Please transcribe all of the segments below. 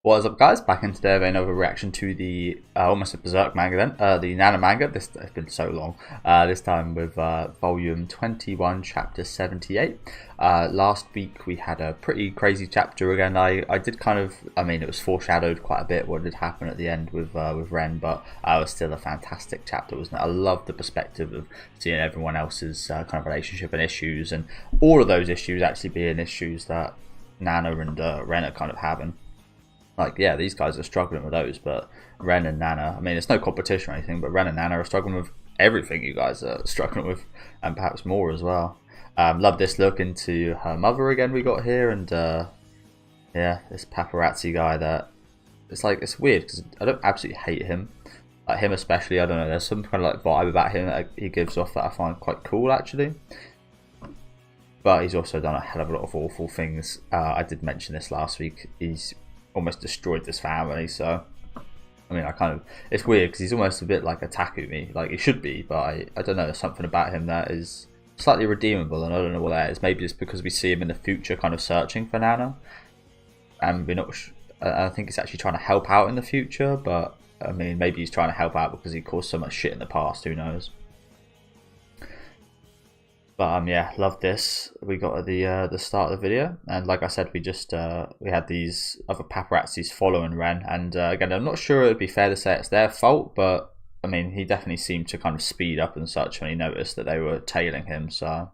What is up, guys? Back in today with another reaction to the almost a Berserk manga then, the Nana manga. This has been so long. This time with volume 21, chapter 78. Last week we had a pretty crazy chapter again. I did kind of, I mean, it was foreshadowed quite a bit what did happen at the end with Ren, but it was still a fantastic chapter, wasn't it? I love the perspective of seeing everyone else's kind of relationship and issues, and all of those issues actually being issues that Nana and Ren are kind of having. Like, yeah, these guys are struggling with those, but Ren and Nana, I mean, it's no competition or anything, but Ren and Nana are struggling with everything you guys are struggling with, and perhaps more as well. Love this look into her mother again we got here, and yeah, this paparazzi guy that, it's like, it's weird, because I don't absolutely hate him. Like, him especially, I don't know, there's some kind of like vibe about him that he gives off that I find quite cool, actually. But he's also done a hell of a lot of awful things. I did mention this last week. He's almost destroyed this family, so I mean, I kind of, it's weird because he's almost a bit like a Takumi, like he should be, but I don't know, there's something about him that is slightly redeemable, and I don't know what that is. Maybe it's because we see him in the future kind of searching for Nana, and we're not I think he's actually trying to help out in the future, but I mean, maybe he's trying to help out because he caused so much shit in the past, who knows. But yeah, love this. We got at the start of the video, and like I said, we just we had these other paparazzis following Ren, and again, I'm not sure it'd be fair to say it's their fault, but I mean, he definitely seemed to kind of speed up and such when he noticed that they were tailing him. So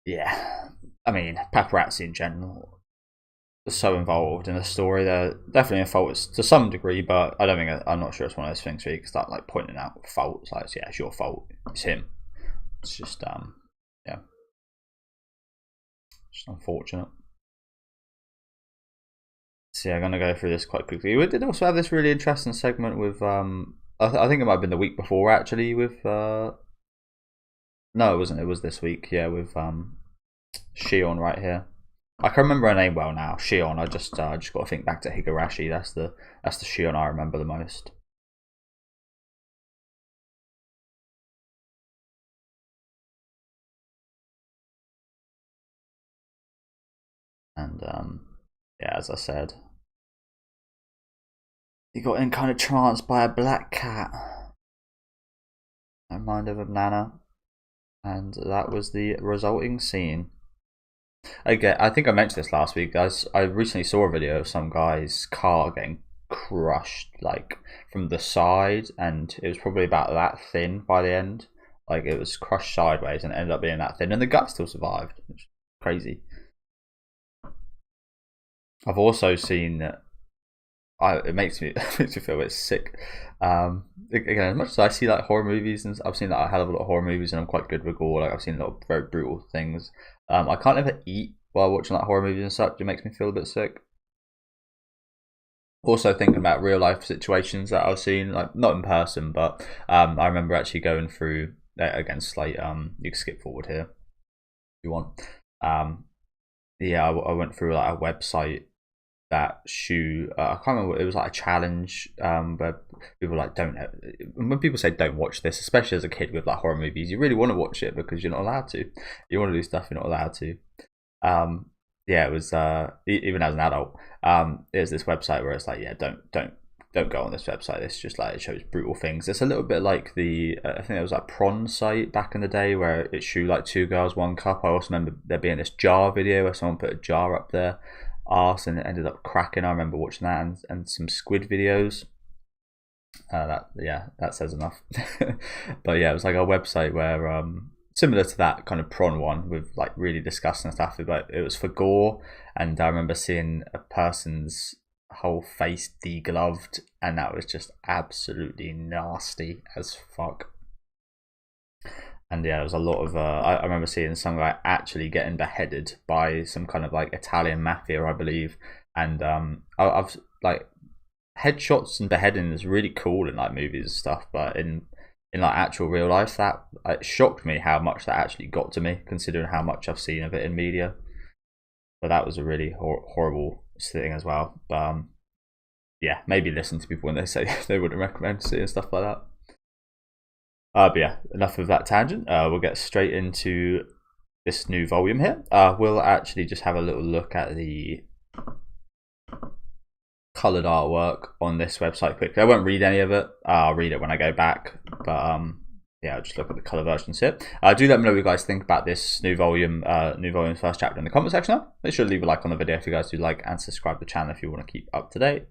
yeah, I mean, paparazzi in general are so involved in the story. They're definitely a fault to some degree, but I don't think I'm not sure it's one of those things where you can start like pointing out faults. Like, yeah, it's your fault. It's him. It's just yeah, just unfortunate. So yeah, I'm gonna go through this quite quickly. We did also have this really interesting segment with I think it might have been the week before actually with no, it wasn't, it was this week, yeah, with Shion right here. I can remember her name well now, Shion. I just got to think back to Higurashi. That's the Shion I remember the most. And yeah, as I said, he got in kind of tranced by a black cat. I reminded of Nana, and that was the resulting scene. Again, I think I mentioned this last week, guys. I recently saw a video of some guy's car getting crushed, like from the side, and it was probably about that thin by the end. Like, it was crushed sideways and ended up being that thin, and the gut still survived, which is crazy. I've also seen that it makes me feel a bit sick. Again, as much as I see like horror movies, and I've seen like a hell of a lot of horror movies, and I'm quite good with gore. Like, I've seen a lot of very brutal things. I can't ever eat while watching like horror movies and such. It makes me feel a bit sick. Also thinking about real life situations that I've seen, like not in person, but I remember actually going through again. Slate. You can skip forward here if you want. Yeah, I went through like a website that I can't remember, it was like a challenge where people were like, when people say don't watch this, especially as a kid with like horror movies, you really want to watch it because you're not allowed to. You want to do stuff you're not allowed to. Yeah, it was even as an adult, there's this website where it's like, yeah, don't go on this website. It's just like, it shows brutal things. It's a little bit like the I think it was like Prawn site back in the day where it showed like 2 girls 1 cup. I also remember there being this jar video where someone put a jar up their arse and it ended up cracking. I remember watching that, and some squid videos. That says enough. But yeah, it was like a website where similar to that kind of Prawn one with like really disgusting stuff, but it was for gore. And I remember seeing a person's whole face degloved, and that was just absolutely nasty as fuck. And yeah, there was a lot of I remember seeing some guy actually getting beheaded by some kind of like Italian mafia, I believe. And I've like, headshots and beheading is really cool in like movies and stuff, but in like actual real life, that it shocked me how much that actually got to me, considering how much I've seen of it in media. But that was a really horrible thing as well. But yeah, maybe listen to people when they say they wouldn't recommend seeing stuff like that. But yeah, enough of that tangent. We'll get straight into this new volume here. We'll actually just have a little look at the coloured artwork on this website quickly. I won't read any of it. I'll read it when I go back. But yeah, I'll just look at the colour versions here. Do let me know what you guys think about this new volume's first chapter in the comment section. Make sure to leave a like on the video if you guys do like, and subscribe to the channel if you want to keep up to date.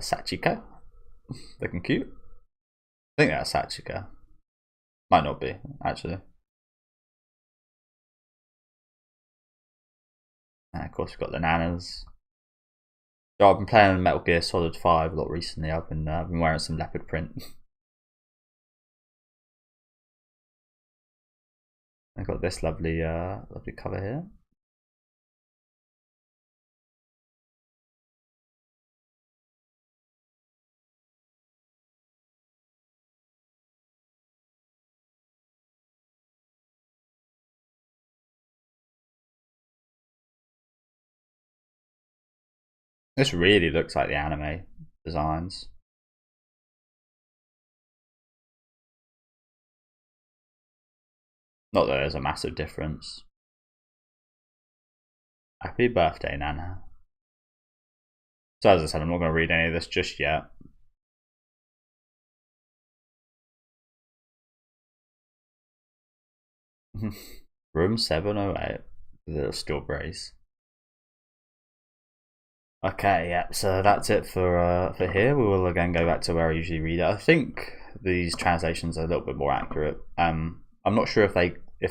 Sachiko, looking cute. I think that's Sachiko. Might not be, actually. And of course, we've got the Nanas. So I've been playing Metal Gear Solid 5 a lot recently. I've been wearing some leopard print. I've got this lovely cover here. This really looks like the anime designs. Not that there's a massive difference. Happy birthday, Nana. So as I said, I'm not going to read any of this just yet. Room 708. Little strawberries. Okay, yeah, so that's it for here. We will again go back to where I usually read it. I think these translations are a little bit more accurate. I'm not sure if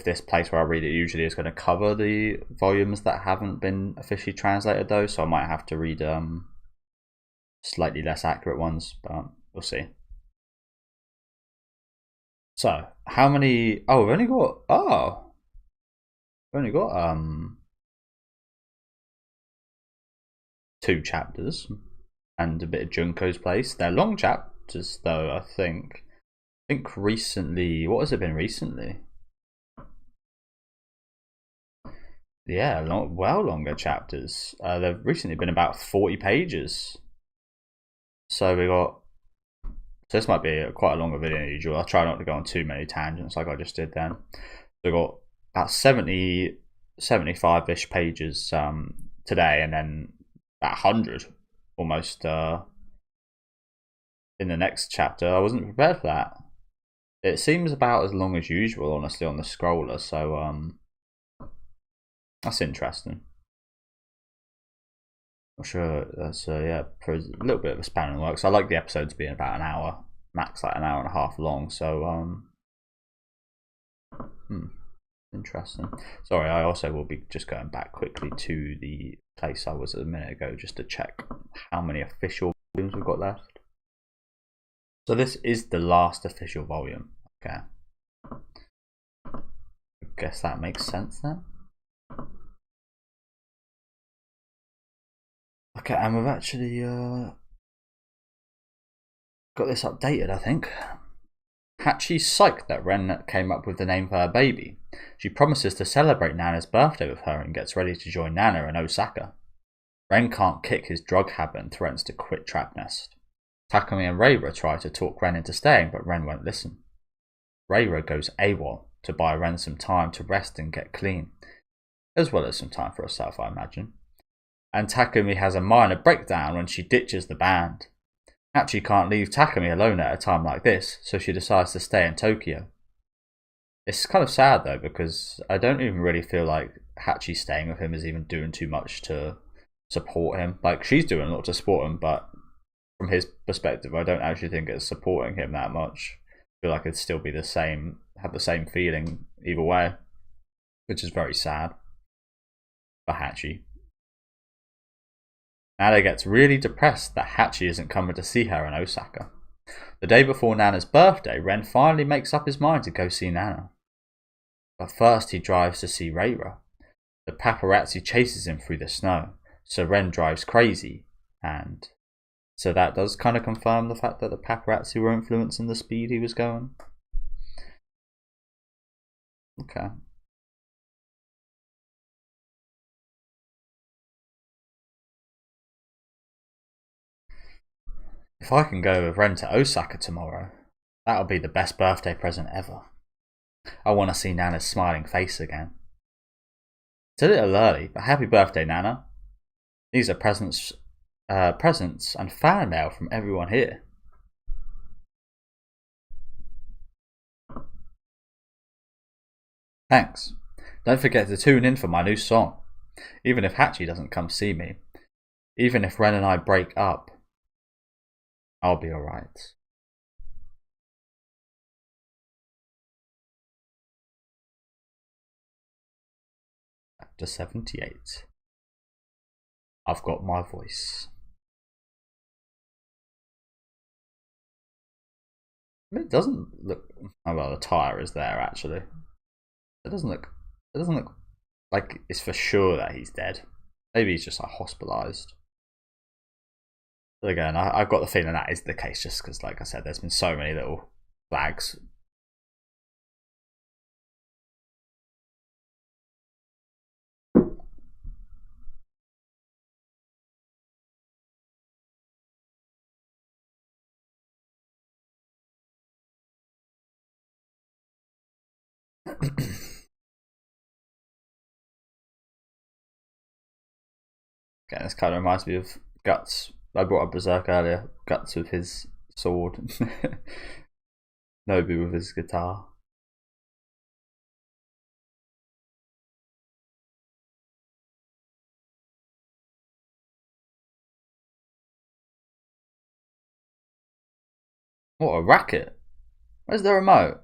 this place where I read it usually is going to cover the volumes that haven't been officially translated though, so I might have to read slightly less accurate ones, but we'll see. So, how many? Oh, we've only got 2 chapters and a bit of Junko's place. They're long chapters though, I think. Recently, what has it been recently? Yeah, well longer chapters. They've recently been about 40 pages. So we got. So this might be quite a longer video than usual. I'll try not to go on too many tangents like I just did then. So we got about 75-ish pages today, and then about 100 almost in the next chapter. I wasn't prepared for that. It seems about as long as usual, honestly, on the scroller. So that's interesting. I'm sure that's yeah, for a little bit of a span in the works. I like the episodes being about an hour, max like an hour and a half long. So interesting. Sorry, I also will be just going back quickly to the place I was a minute ago just to check how many official volumes we've got left. So this is the last official volume. Okay, I guess that makes sense then. Okay, and we've actually got this updated, I think. Hachi's psyched that Ren came up with the name for her baby. She promises to celebrate Nana's birthday with her and gets ready to join Nana in Osaka. Ren can't kick his drug habit and threatens to quit Trap Nest. Takumi and Reira try to talk Ren into staying, but Ren won't listen. Reira goes AWOL to buy Ren some time to rest and get clean, as well as some time for herself, I imagine. And Takumi has a minor breakdown when she ditches the band. Hachi can't leave Takumi alone at a time like this, so she decides to stay in Tokyo. It's kind of sad though, because I don't even really feel like Hachi staying with him is even doing too much to support him. Like, she's doing a lot to support him, but from his perspective, I don't actually think it's supporting him that much. I feel like it'd still be the same, have the same feeling either way, which is very sad for Hachi. Nana gets really depressed that Hachi isn't coming to see her in Osaka. The day before Nana's birthday, Ren finally makes up his mind to go see Nana. But first he drives to see Reira. The paparazzi chases him through the snow, so Ren drives crazy, and so that does kind of confirm the fact that the paparazzi were influencing the speed he was going. Okay. If I can go with Ren to Osaka tomorrow, that'll be the best birthday present ever. I want to see Nana's smiling face again. It's a little early, but happy birthday, Nana. These are presents and fan mail from everyone here. Thanks. Don't forget to tune in for my new song. Even if Hachi doesn't come see me, even if Ren and I break up, I'll be alright. Chapter 78. I've got my voice. I mean, it doesn't look. Oh well, the tire is there actually. It doesn't look like it's for sure that he's dead. Maybe he's just like hospitalized. But again, I've got the feeling that is the case, just because, like I said, there's been so many little flags. Again, this kind of reminds me of Guts. I brought up Berserk earlier. Guts with his sword. Nobu with his guitar. What a racket! Where's the remote?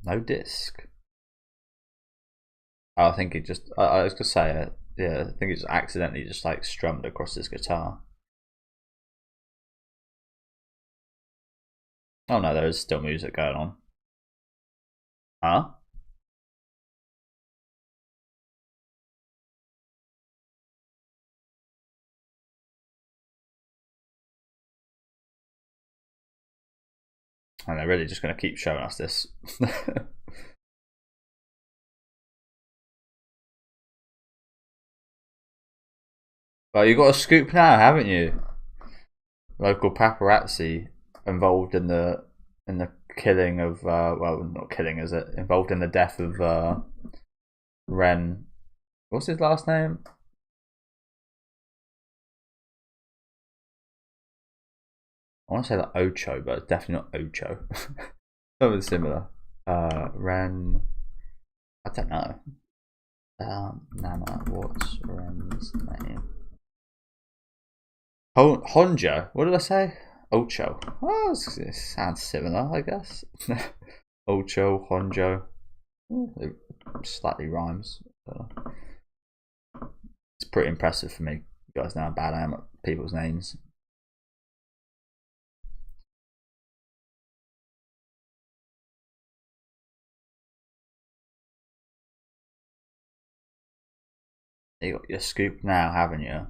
No disc. Oh, I think he just. I was gonna say it. Yeah, I think he just accidentally just like strummed across his guitar. Oh no, there is still music going on. Huh? And they're really just going to keep showing us this. Well, you got a scoop now, haven't you? Local paparazzi involved in the killing of well, not killing, is it? Involved in the death of Ren. What's his last name? I want to say like Ocho, but it's definitely not Ocho. Something similar. Ren. I don't know. Nana, what's Ren's name? Honjo. What did I say? Ocho. Oh, it sounds similar, I guess. Ocho, Honjo. It slightly rhymes. It's pretty impressive for me. You guys know how bad I am at people's names. You got your scoop now, haven't you?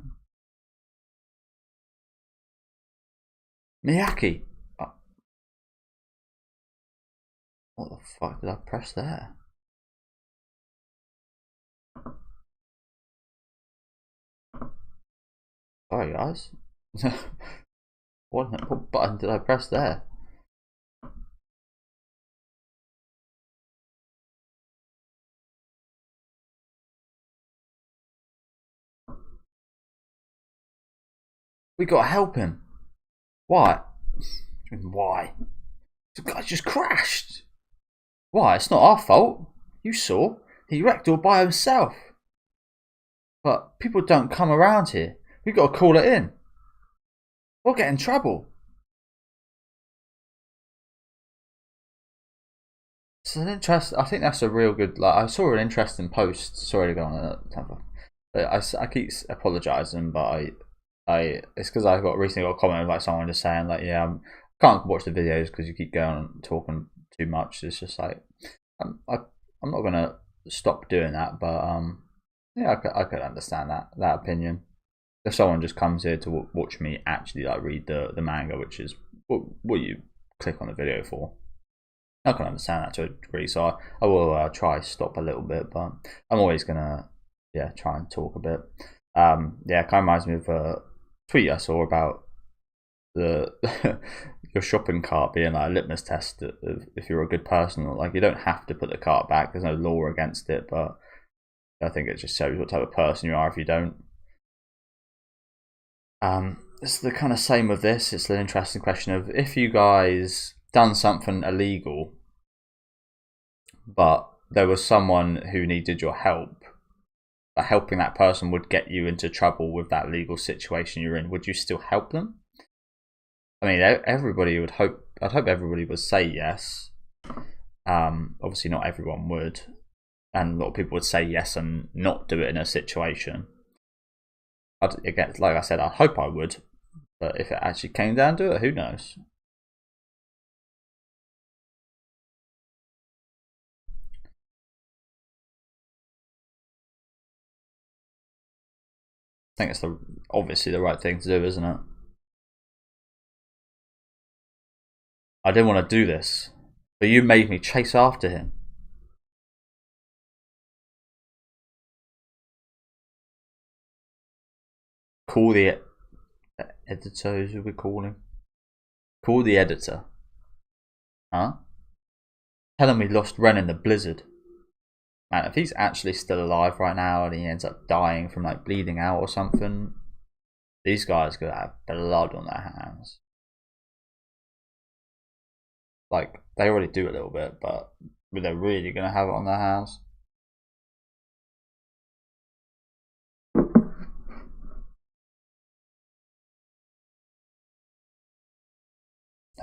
Miyaki! Oh. What the fuck did I press there? Sorry guys. What button did I press there? We gotta help him. Why? Why? The guy just crashed. Why? It's not our fault. You saw. He wrecked all by himself. But people don't come around here. We gotta call it in. We'll get in trouble. It's an interest. I think that's a real good. Like, I saw an interesting post. Sorry to go on that temper. I keep apologising, but it's because I recently got a comment of like someone just saying like, yeah, I can't watch the videos because you keep going and talking too much. It's just like I'm not gonna stop doing that, but yeah, I could understand that opinion. If someone just comes here to watch me actually like read the manga, which is what you click on the video for, I can understand that to a degree. So I will try stop a little bit, but I'm always gonna try and talk a bit. Yeah, it kind of reminds me of a tweet I saw about the your shopping cart being like a litmus test of if you're a good person or like you don't have to put the cart back. There's no law against it, but I think it just shows what type of person you are if you don't. It's the kind of same with this. It's an interesting question of if you guys done something illegal, but there was someone who needed your help, but helping that person would get you into trouble with that legal situation you're in, would you still help them? I mean, everybody would hope. I'd hope everybody would say yes. Obviously, not everyone would, and a lot of people would say yes and not do it in a situation. Again, like I said, I hope I would, but if it actually came down to it, who knows? I think it's obviously the right thing to do, isn't it? I didn't want to do this, but you made me chase after him. Call the editor, who we calling? Call the editor. Huh? Tell him we lost Ren in the blizzard. Man, if he's actually still alive right now and he ends up dying from like bleeding out or something, these guys could have blood on their hands. Like, they already do a little bit, but they're really going to have it on their hands.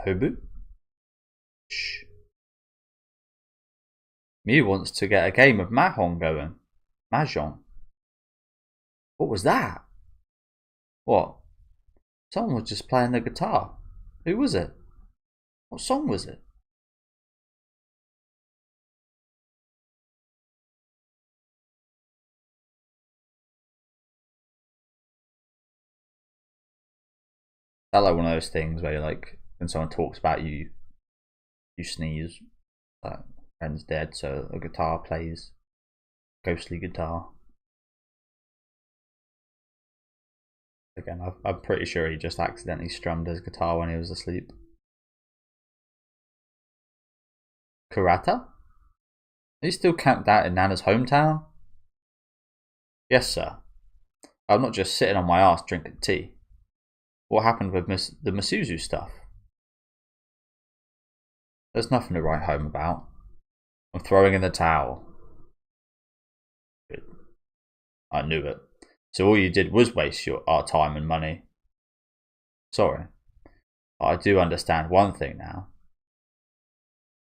Hobu? Shh. Mew wants to get a game of Mahjong going. Mahjong? What was that? What? Someone was just playing the guitar. Who was it? What song was it? That's like one of those things where you're like, when someone talks about you, you sneeze. Like, friend's dead, so a guitar plays. Ghostly guitar. Again, I'm pretty sure he just accidentally strummed his guitar when he was asleep. Kurata? Are you still camped out in Nana's hometown? Yes, sir. I'm not just sitting on my ass drinking tea. What happened with the Masuzu stuff? There's nothing to write home about. I'm throwing in the towel. Good. I knew it. So all you did was waste our time and money. Sorry. I do understand one thing now.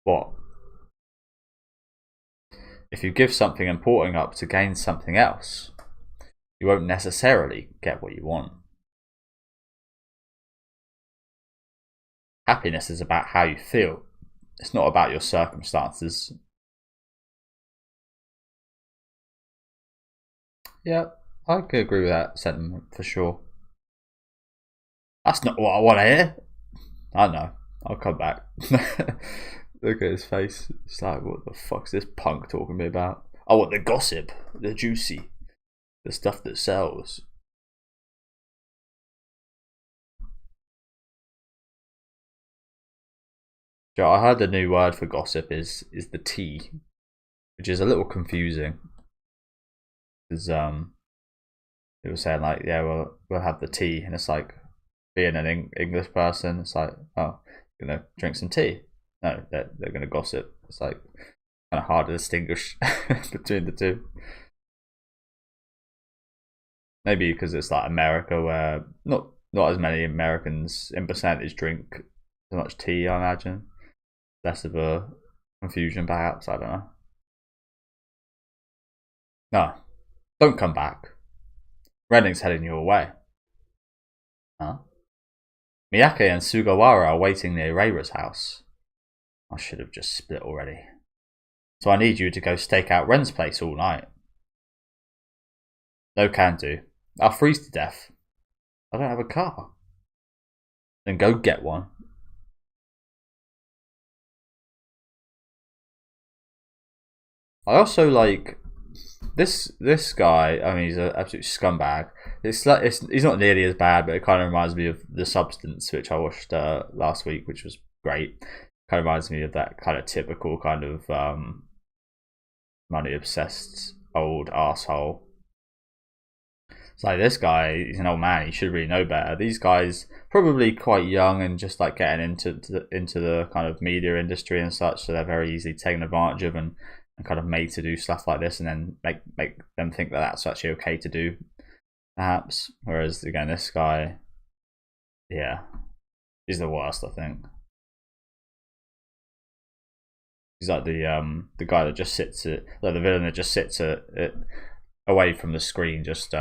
What? If you give something important up to gain something else, you won't necessarily get what you want. Happiness is about how you feel. It's not about your circumstances. Yeah, I could agree with that sentiment for sure. That's not what I want to hear. I know. I'll come back. Look at his face. It's like, what the fuck's this punk talking to me about? I want the gossip, the juicy, the stuff that sells. Joe, I heard the new word for gossip is the tea, which is a little confusing. Because it was saying like, yeah, we'll have the tea, and it's like being an English person, it's like, oh, you're gonna drink some tea. No, they're gonna gossip. It's like kind of hard to distinguish between the two. Maybe because it's like America, where not as many Americans in percentage drink so much tea. I imagine less of a confusion, perhaps. I don't know. No, don't come back. Renning's heading you away. Huh? Miyake and Sugawara are waiting near Reira's house. I should have just split already. So I need you to go stake out Ren's place all night. No can do. I'll freeze to death. I don't have a car. Then go get one. I also like This guy, I mean, he's an absolute scumbag. It's like he's not nearly as bad, but it kind of reminds me of The Substance, which I watched last week, which was great. Kind of reminds me of that kind of typical kind of money obsessed old asshole. It's like this guy, he's an old man. He should really know better. These guys probably quite young and just like getting into the kind of media industry and such, so they're very easily taken advantage of and kind of made to do stuff like this, and then make them think that that's actually okay to do, perhaps. Whereas again, this guy, yeah, he's the worst. I think he's like the guy that just sits at, like the villain that just sits away from the screen, just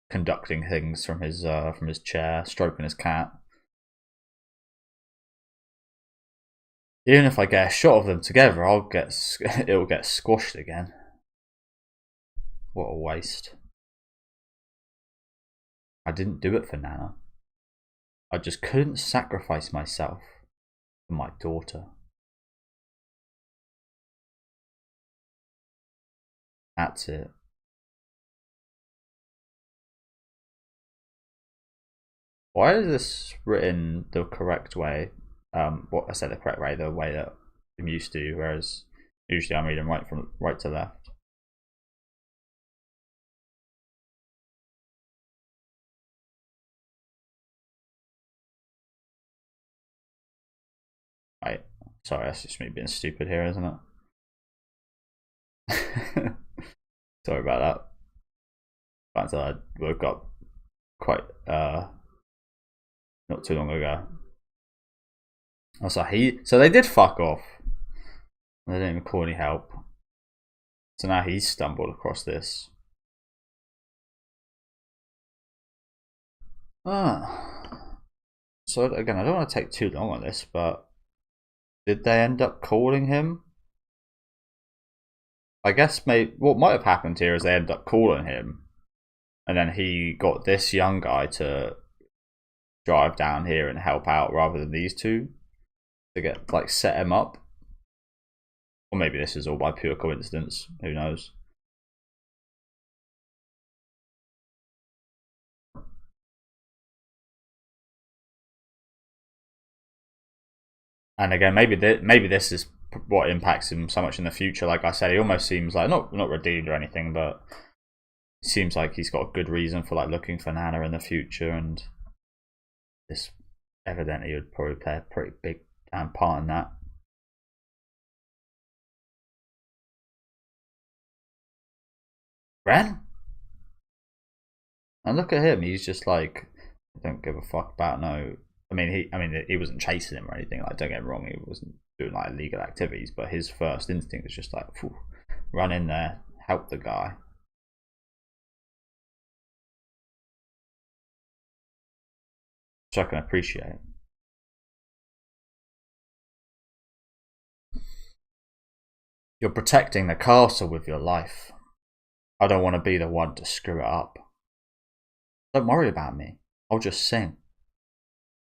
conducting things from his chair, stroking his cat. Even if I get a shot of them together, it'll get squashed again. What a waste. I didn't do it for Nana. I just couldn't sacrifice myself for my daughter. That's it. Why is this written the correct way? What I said, the correct way, the way that I'm used to, whereas usually I'm reading from right to left. Right, sorry, that's just me being stupid here, isn't it? Sorry about that. Back to I woke up quite not too long ago. So they did fuck off. They didn't even call any help. So now he's stumbled across this. So again, I don't want to take too long on this, but did they end up calling him? I guess what might have happened here is they ended up calling him, and then he got this young guy to drive down here and help out rather than these two to get like set him up. Or maybe this is all by pure coincidence. Who knows? And again, maybe this is what impacts him so much in the future. Like I said, he almost seems like not redeemed or anything, but it seems like he's got a good reason for like looking for Nana in the future, and this evidently would probably play a pretty big part in that. Ren? And look at him, he's just like, I don't give a fuck about no. I mean, he wasn't chasing him or anything. Like, don't get me wrong, he wasn't doing like illegal activities, but his first instinct was just like, run in there, help the guy. Which I can appreciate. You're protecting the castle with your life. I don't want to be the one to screw it up. Don't worry about me. I'll just sing.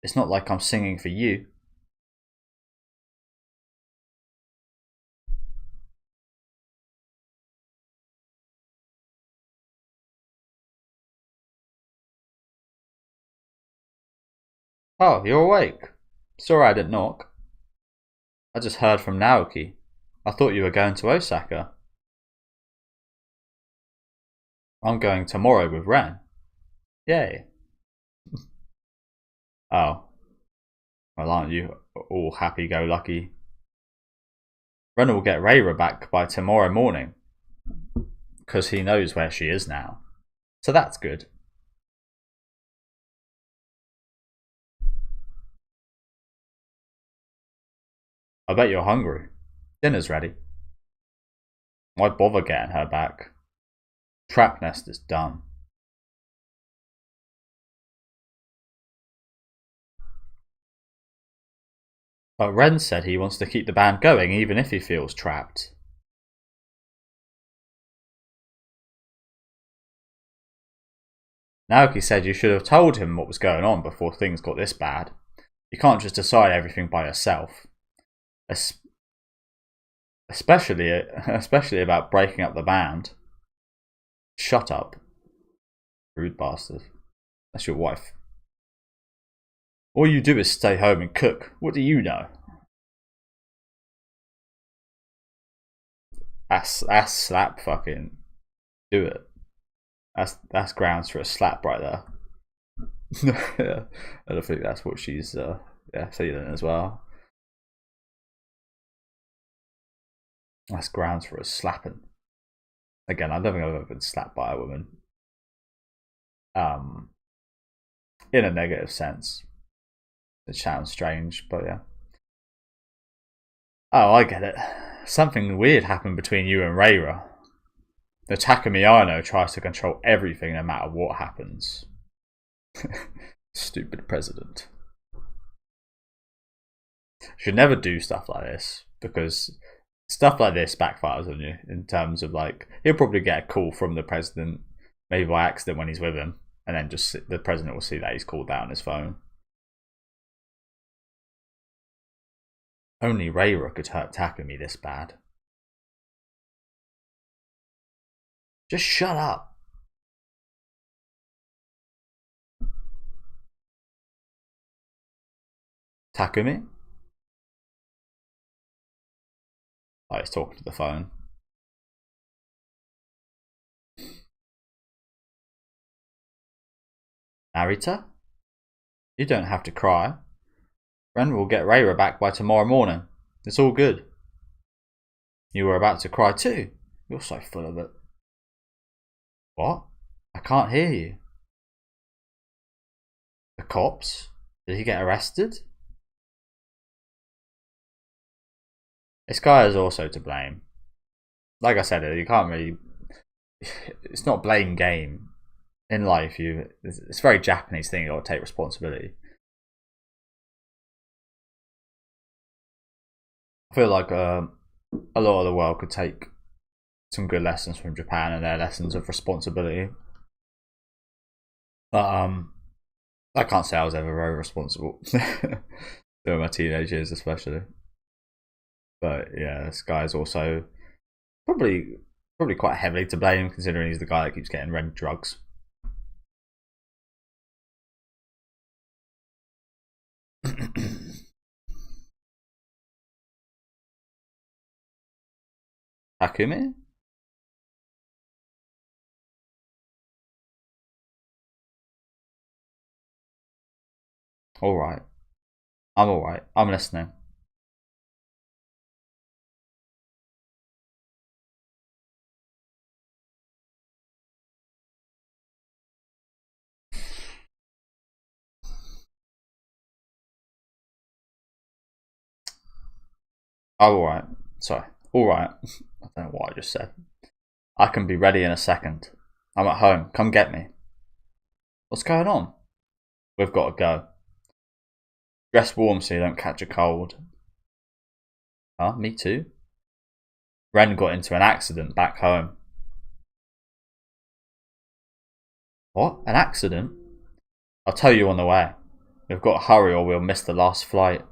It's not like I'm singing for you. Oh, you're awake. Sorry I didn't knock. I just heard from Naoki. I thought you were going to Osaka. I'm going tomorrow with Ren. Yay. Oh. Well, aren't you all happy-go-lucky? Ren will get Reira back by tomorrow morning. Because he knows where she is now. So that's good. I bet you're hungry. Dinner's ready. Why bother getting her back? Trap nest is done. But Ren said he wants to keep the band going even if he feels trapped. Naoki said you should have told him what was going on before things got this bad. You can't just decide everything by yourself. Especially about breaking up the band. Shut up, rude bastard. That's your wife. All you do is stay home and cook. What do you know? That's slap fucking. Do it. That's grounds for a slap right there. Yeah, I don't think that's what she's feeling as well. That's grounds for a slapping. Again, I don't think I've ever been slapped by a woman. In a negative sense. It sounds strange, but yeah. Oh, I get it. Something weird happened between you and Rayra. The Takamiano tries to control everything no matter what happens. Stupid president. Should never do stuff like this, because stuff like this backfires on you in terms of, like, he'll probably get a call from the president, maybe by accident when he's with him, and then just the president will see that he's called out on his phone. Only Rayra could hurt Takumi this bad. Just shut up. Takumi? Oh, he's talking to the phone. Narita? You don't have to cry. Ren will get Rayra back by tomorrow morning. It's all good. You were about to cry too. You're so full of it. What? I can't hear you. The cops? Did he get arrested? This guy is also to blame. Like I said, you can't really... It's not blame game. In life, it's a very Japanese thing. You got to take responsibility. I feel like a lot of the world could take some good lessons from Japan and their lessons of responsibility. But I can't say I was ever very responsible during my teenage years, especially. But yeah, this guy's also probably quite heavily to blame, considering he's the guy that keeps getting Ren drugs. Takumi? Alright. I'm alright. I'm listening. Oh, alright. Sorry. Alright. I don't know what I just said. I can be ready in a second. I'm at home. Come get me. What's going on? We've got to go. Dress warm so you don't catch a cold. Huh? Me too? Ren got into an accident back home. What? An accident? I'll tell you on the way. We've got to hurry or we'll miss the last flight.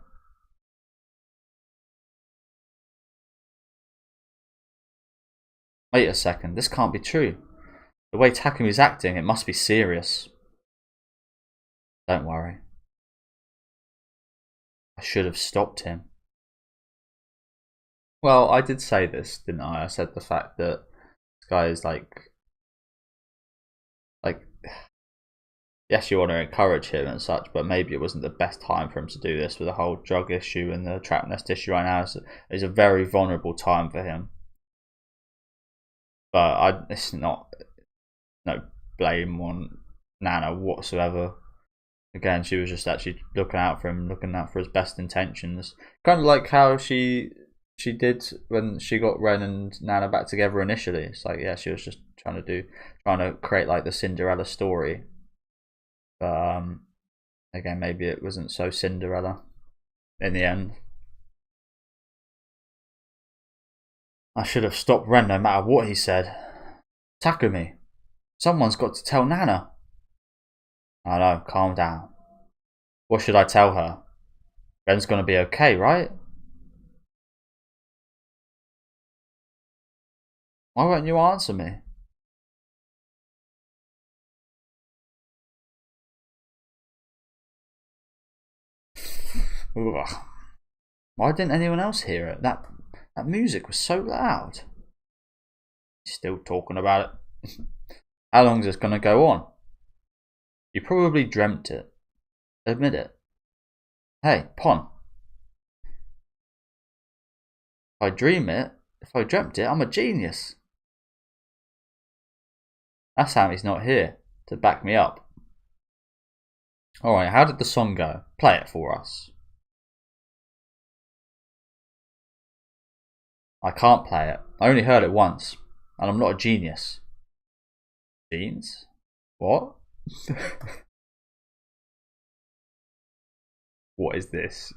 Wait a second, this can't be true. The way Takumi's acting, it must be serious. Don't worry. I should have stopped him. Well, I did say this, didn't I? I said the fact that this guy is like, yes, you want to encourage him and such, but maybe it wasn't the best time for him to do this with the whole drug issue and the trap nest issue right now. It's a very vulnerable time for him. But it's not no blame on Nana whatsoever. Again, she was just actually looking out for him, looking out for his best intentions. Kind of like how she did when she got Ren and Nana back together initially. It's like, yeah, she was just trying to create like the Cinderella story. But again, maybe it wasn't so Cinderella in the end. I should have stopped Ren no matter what he said. Takumi, someone's got to tell Nana. I know, calm down. What should I tell her? Ren's gonna be okay, right? Why won't you answer me? Ugh. Why didn't anyone else hear it? That music was so loud. Still talking about it. How long is this gonna go on? You probably dreamt it. Admit it. Hey, Pon. If I dreamt it, I'm a genius. That's how he's not here to back me up. Alright, how did the song go? Play it for us. I can't play it. I only heard it once. And I'm not a genius. Jeans? What? What is this?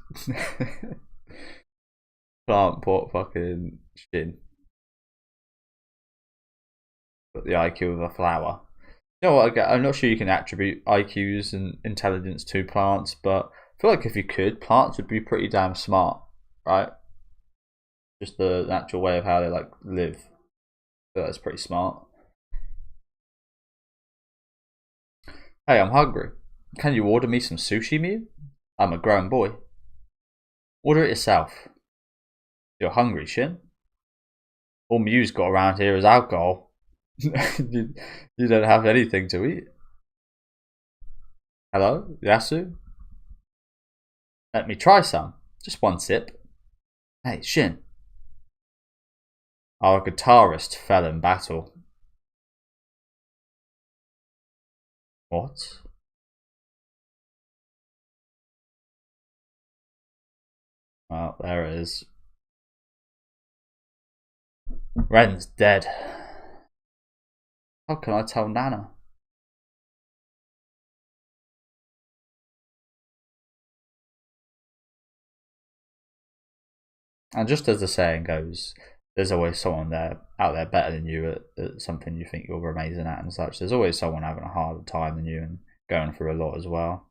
Plant pot fucking shin. But the IQ of a flower. You know what? I'm not sure you can attribute IQs and intelligence to plants, but I feel like if you could, plants would be pretty damn smart, right? Just the natural way of how they like live. So that's pretty smart. Hey, I'm hungry. Can you order me some sushi, Mew? I'm a grown boy. Order it yourself. You're hungry, Shin? All Mew's got around here is alcohol. you don't have anything to eat. Hello, Yasu? Let me try some. Just one sip. Hey, Shin. Our guitarist fell in battle. What? Oh, there it is. Ren's dead. How can I tell Nana? And just as the saying goes, there's always someone out there better than you at something you think you're amazing at and such. There's always someone having a harder time than you and going through a lot as well.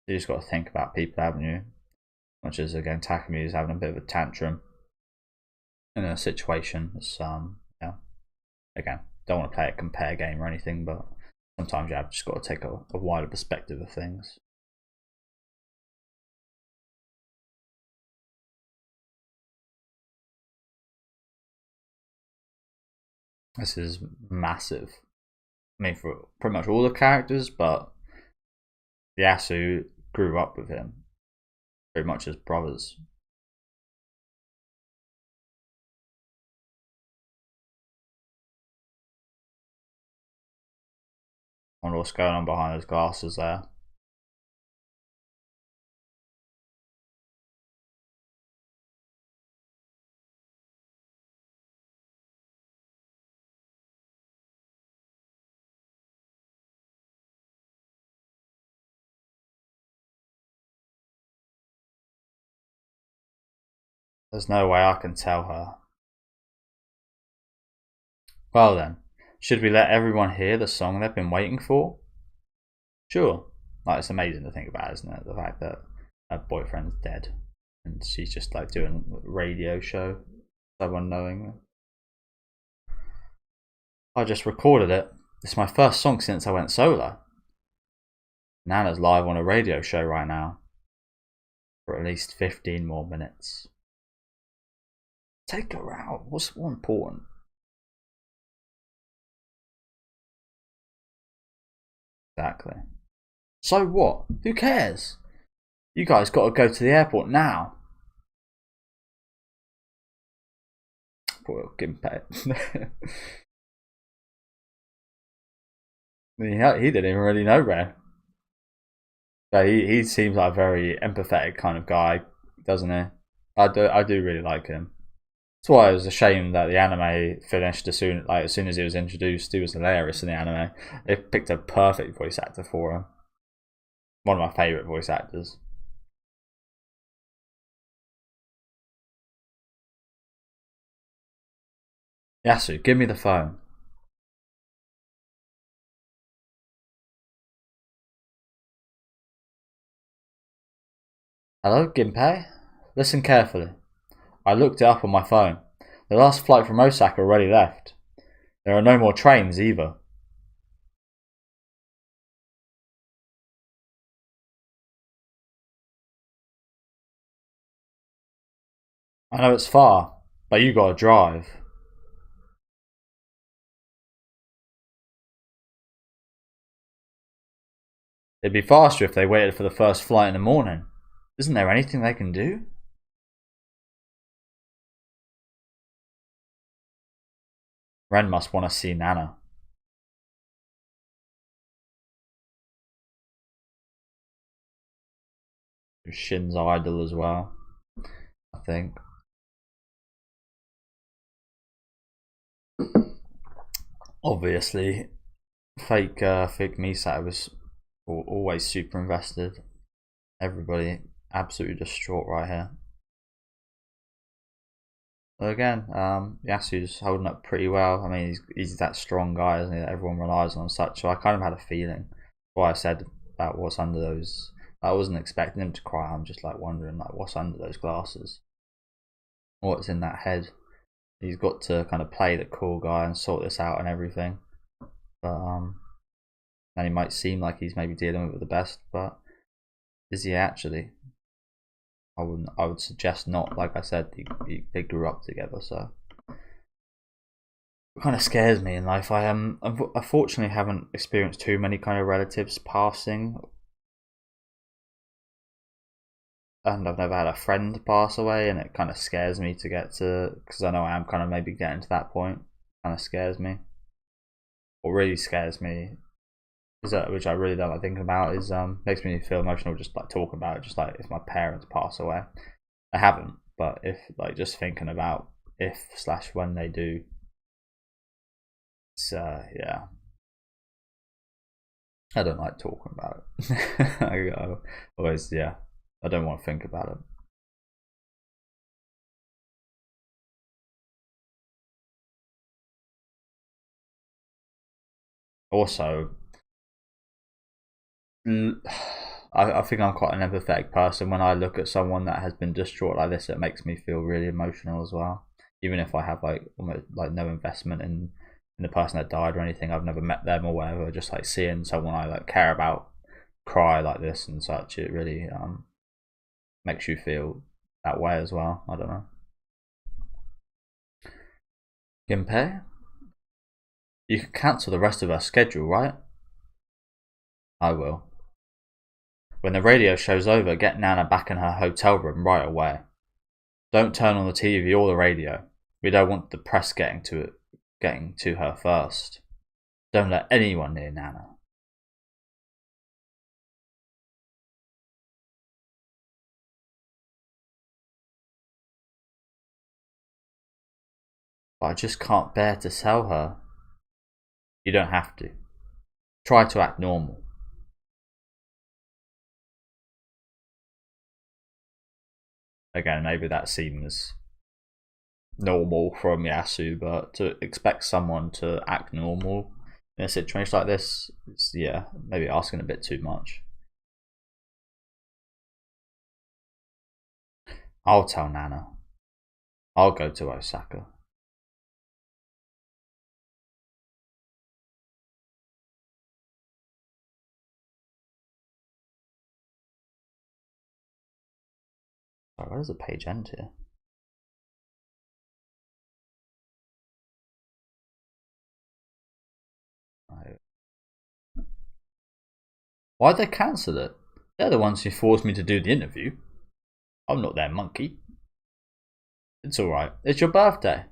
You just got to think about people, haven't you? Much as again, Takumi is having a bit of a tantrum in a situation. It's yeah. Again, don't want to play a compare game or anything, but sometimes you have just got to take a wider perspective of things. This is massive. I mean, for pretty much all the characters, but Yasu grew up with him pretty much as brothers. I wonder what's going on behind those glasses there. There's no way I can tell her. Well then, should we let everyone hear the song they've been waiting for? Sure. Like, it's amazing to think about, isn't it? The fact that her boyfriend's dead and she's just like doing a radio show, someone knowing. I just recorded it. It's my first song since I went solo. Nana's live on a radio show right now for at least 15 more minutes. Take her out. What's more important? Exactly. So what? Who cares? You guys got to go to the airport now. Poor Ginpei. He didn't even really know Ren. But he seems like a very empathetic kind of guy, doesn't he? I do really like him. That's why it was a shame that the anime finished as soon as he was introduced. He was hilarious in the anime. They picked a perfect voice actor for him. One of my favourite voice actors. Yasu, give me the phone. Hello, Ginpei? Listen carefully. I looked it up on my phone. The last flight from Osaka already left. There are no more trains either. I know it's far, but you gotta drive. It'd be faster if they waited for the first flight in the morning. Isn't there anything they can do? Ren must want to see Nana. Shin's idol as well, I think. Obviously, fake Misao was always super invested. Everybody absolutely distraught right here. But again, Yasu's holding up pretty well. I mean, he's that strong guy, isn't he, that everyone relies on and such. So I kind of had a feeling. Why I said about what's under those. I wasn't expecting him to cry. I'm just like wondering, like, what's under those glasses? What's in that head? He's got to kind of play the cool guy and sort this out and everything. But and he might seem like he's maybe dealing with it the best, but is he actually? I would suggest not. Like I said, they grew up together, so it kind of scares me in life. I unfortunately haven't experienced too many kind of relatives passing, and I've never had a friend pass away, and it kind of scares me to get to, because I know I am kind of maybe getting to that point. Kind of scares me. What really scares me is that, which I really don't like thinking about, is makes me feel emotional just like talking about it. Just like if my parents pass away, I haven't, but if like just thinking about if/when they do, it's yeah, I don't like talking about it. I always, yeah, I don't want to think about it. Also, I think I'm quite an empathetic person. When I look at someone that has been distraught like this, it makes me feel really emotional as well. Even if I have like almost like no investment in the person that died or anything, I've never met them or whatever. Just like seeing someone I like care about cry like this and such, it really makes you feel that way as well. I don't know. Ginpei, you can cancel the rest of our schedule, right? I will. When the radio show's over, get Nana back in her hotel room right away. Don't turn on the TV or the radio. We don't want the press getting to her first. Don't let anyone near Nana. But I just can't bear to tell her. You don't have to. Try to act normal. Again, maybe that seems normal from Yasu, but to expect someone to act normal in a situation like this, it's, yeah, maybe asking a bit too much. I'll tell Nana. I'll go to Osaka. Sorry, where does the page end here? Why'd they cancel it? They're the ones who forced me to do the interview. I'm not their monkey. It's alright. It's your birthday.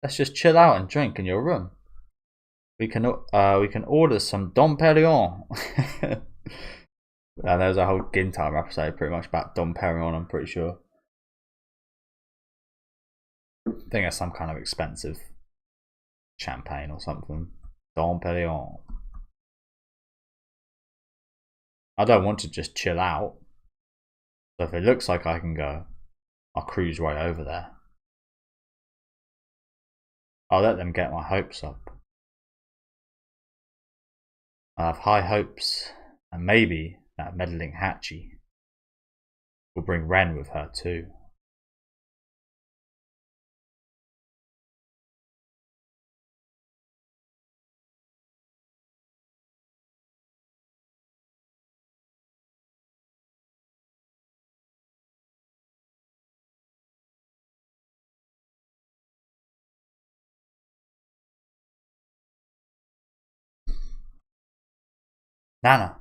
Let's just chill out and drink in your room. We can order some Dom Perignon. There's a whole Gintama episode pretty much about Dom Perignon, I'm pretty sure. I think it's some kind of expensive champagne or something. Dom Perignon. I don't want to just chill out. So if it looks like I can go, I'll cruise right over there. I'll let them get my hopes up. I have high hopes, and maybe that meddling Hachi will bring Ren with her too. Nana.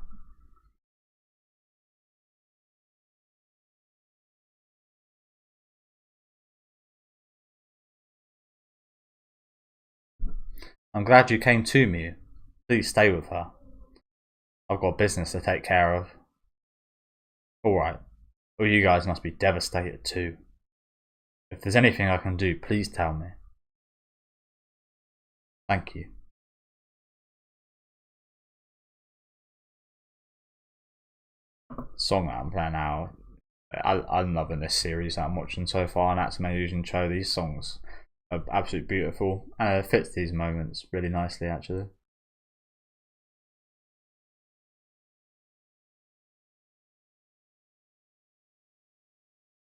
I'm glad you came to me. Please stay with her. I've got business to take care of. Alright. Well, you guys must be devastated too. If there's anything I can do, please tell me. Thank you. Song that I'm playing now, I'm loving this series that I'm watching so far, and that's Yuujin Cho. These songs are absolutely beautiful, and it fits these moments really nicely actually.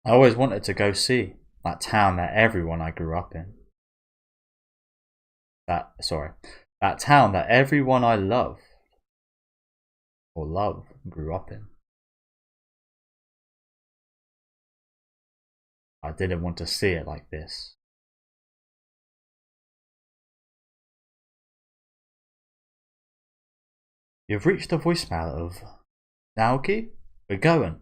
I always wanted to go see that town that everyone I grew up in. That town that everyone I love grew up in. I didn't want to see it like this. You've reached the voicemail of Naoki. We're going.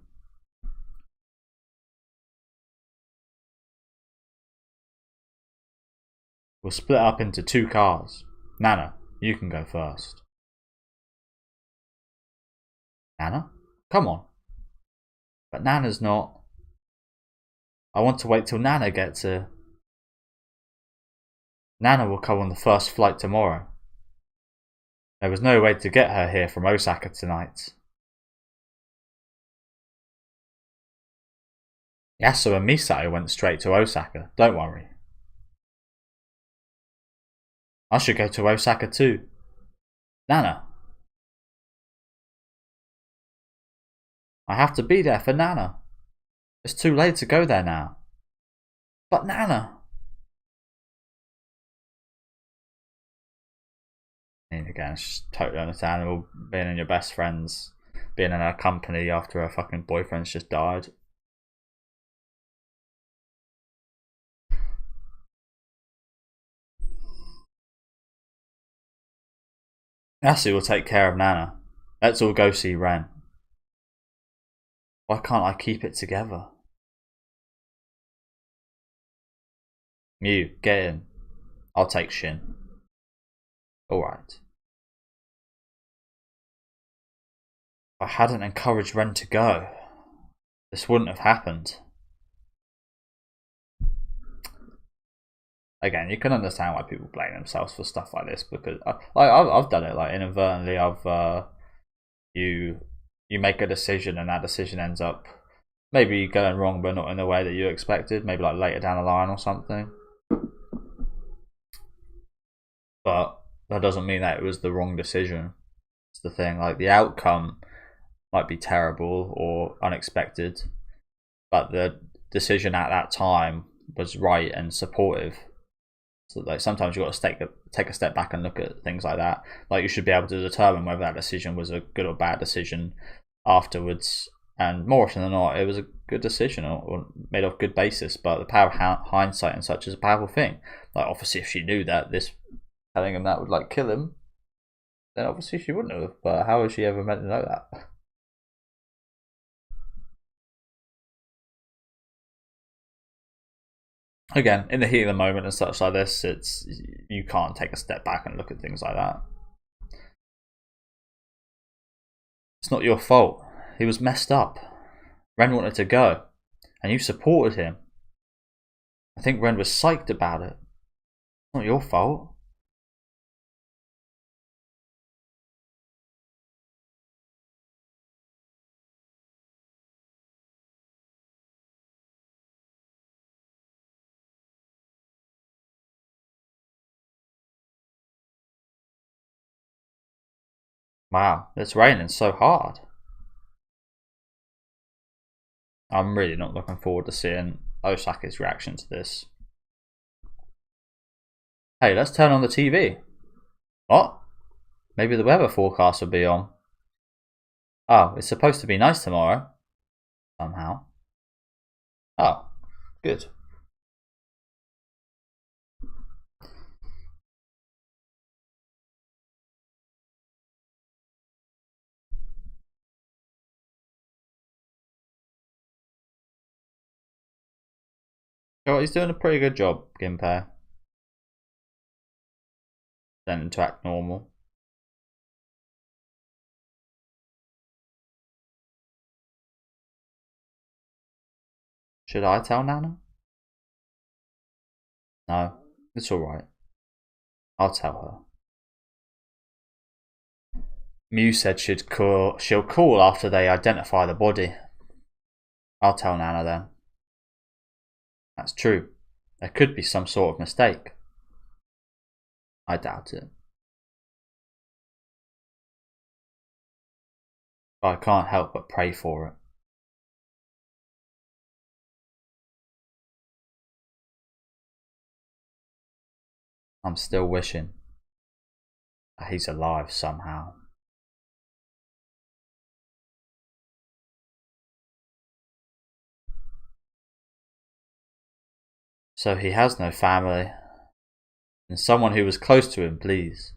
We'll split up into 2 cars. Nana, you can go first. Nana? Come on. But Nana's not. I want to wait till Nana gets here. Nana will come on the first flight tomorrow. There was no way to get her here from Osaka tonight. Yasu and Misato went straight to Osaka, don't worry. I should go to Osaka too. Nana. I have to be there for Nana. It's too late to go there now. But Nana. And again, it's just totally understandable being in your best friends, being in her company after her fucking boyfriend's just died. Yasu will take care of Nana. Let's all go see Ren. Why can't I keep it together? Mew, get in. I'll take Shin. Alright. If I hadn't encouraged Ren to go, this wouldn't have happened. Again, you can understand why people blame themselves for stuff like this, because I've done it, like inadvertently. You make a decision and that decision ends up maybe going wrong, but not in the way that you expected. Maybe like later down the line or something. But that doesn't mean that it was the wrong decision. It's the thing. Like the outcome might be terrible or unexpected, but the decision at that time was right and supportive. So like sometimes you got to take a step back and look at things like that. Like you should be able to determine whether that decision was a good or bad decision afterwards. And more often than not, it was a good decision or made off good basis. But the power of hindsight and such is a powerful thing. Like obviously, if she knew that this telling him that would like kill him, then obviously she wouldn't have. But how was she ever meant to know that? Again, in the heat of the moment and such like this, you can't take a step back and look at things like that. It's not your fault. He was messed up. Ren wanted to go, and you supported him. I think Ren was psyched about it. It's not your fault. Wow, it's raining so hard. I'm really not looking forward to seeing Osaka's reaction to this. Hey, let's turn on the TV. What? Maybe the weather forecast will be on. Oh, it's supposed to be nice tomorrow. Somehow. Oh, good. Oh, he's doing a pretty good job, Ginpei. Then to act normal. Should I tell Nana? No, it's alright. I'll tell her. Mew said she'll call after they identify the body. I'll tell Nana then. That's true. There could be some sort of mistake. I doubt it. But I can't help but pray for it. I'm still wishing that he's alive somehow. So he has no family. And someone who was close to him, please.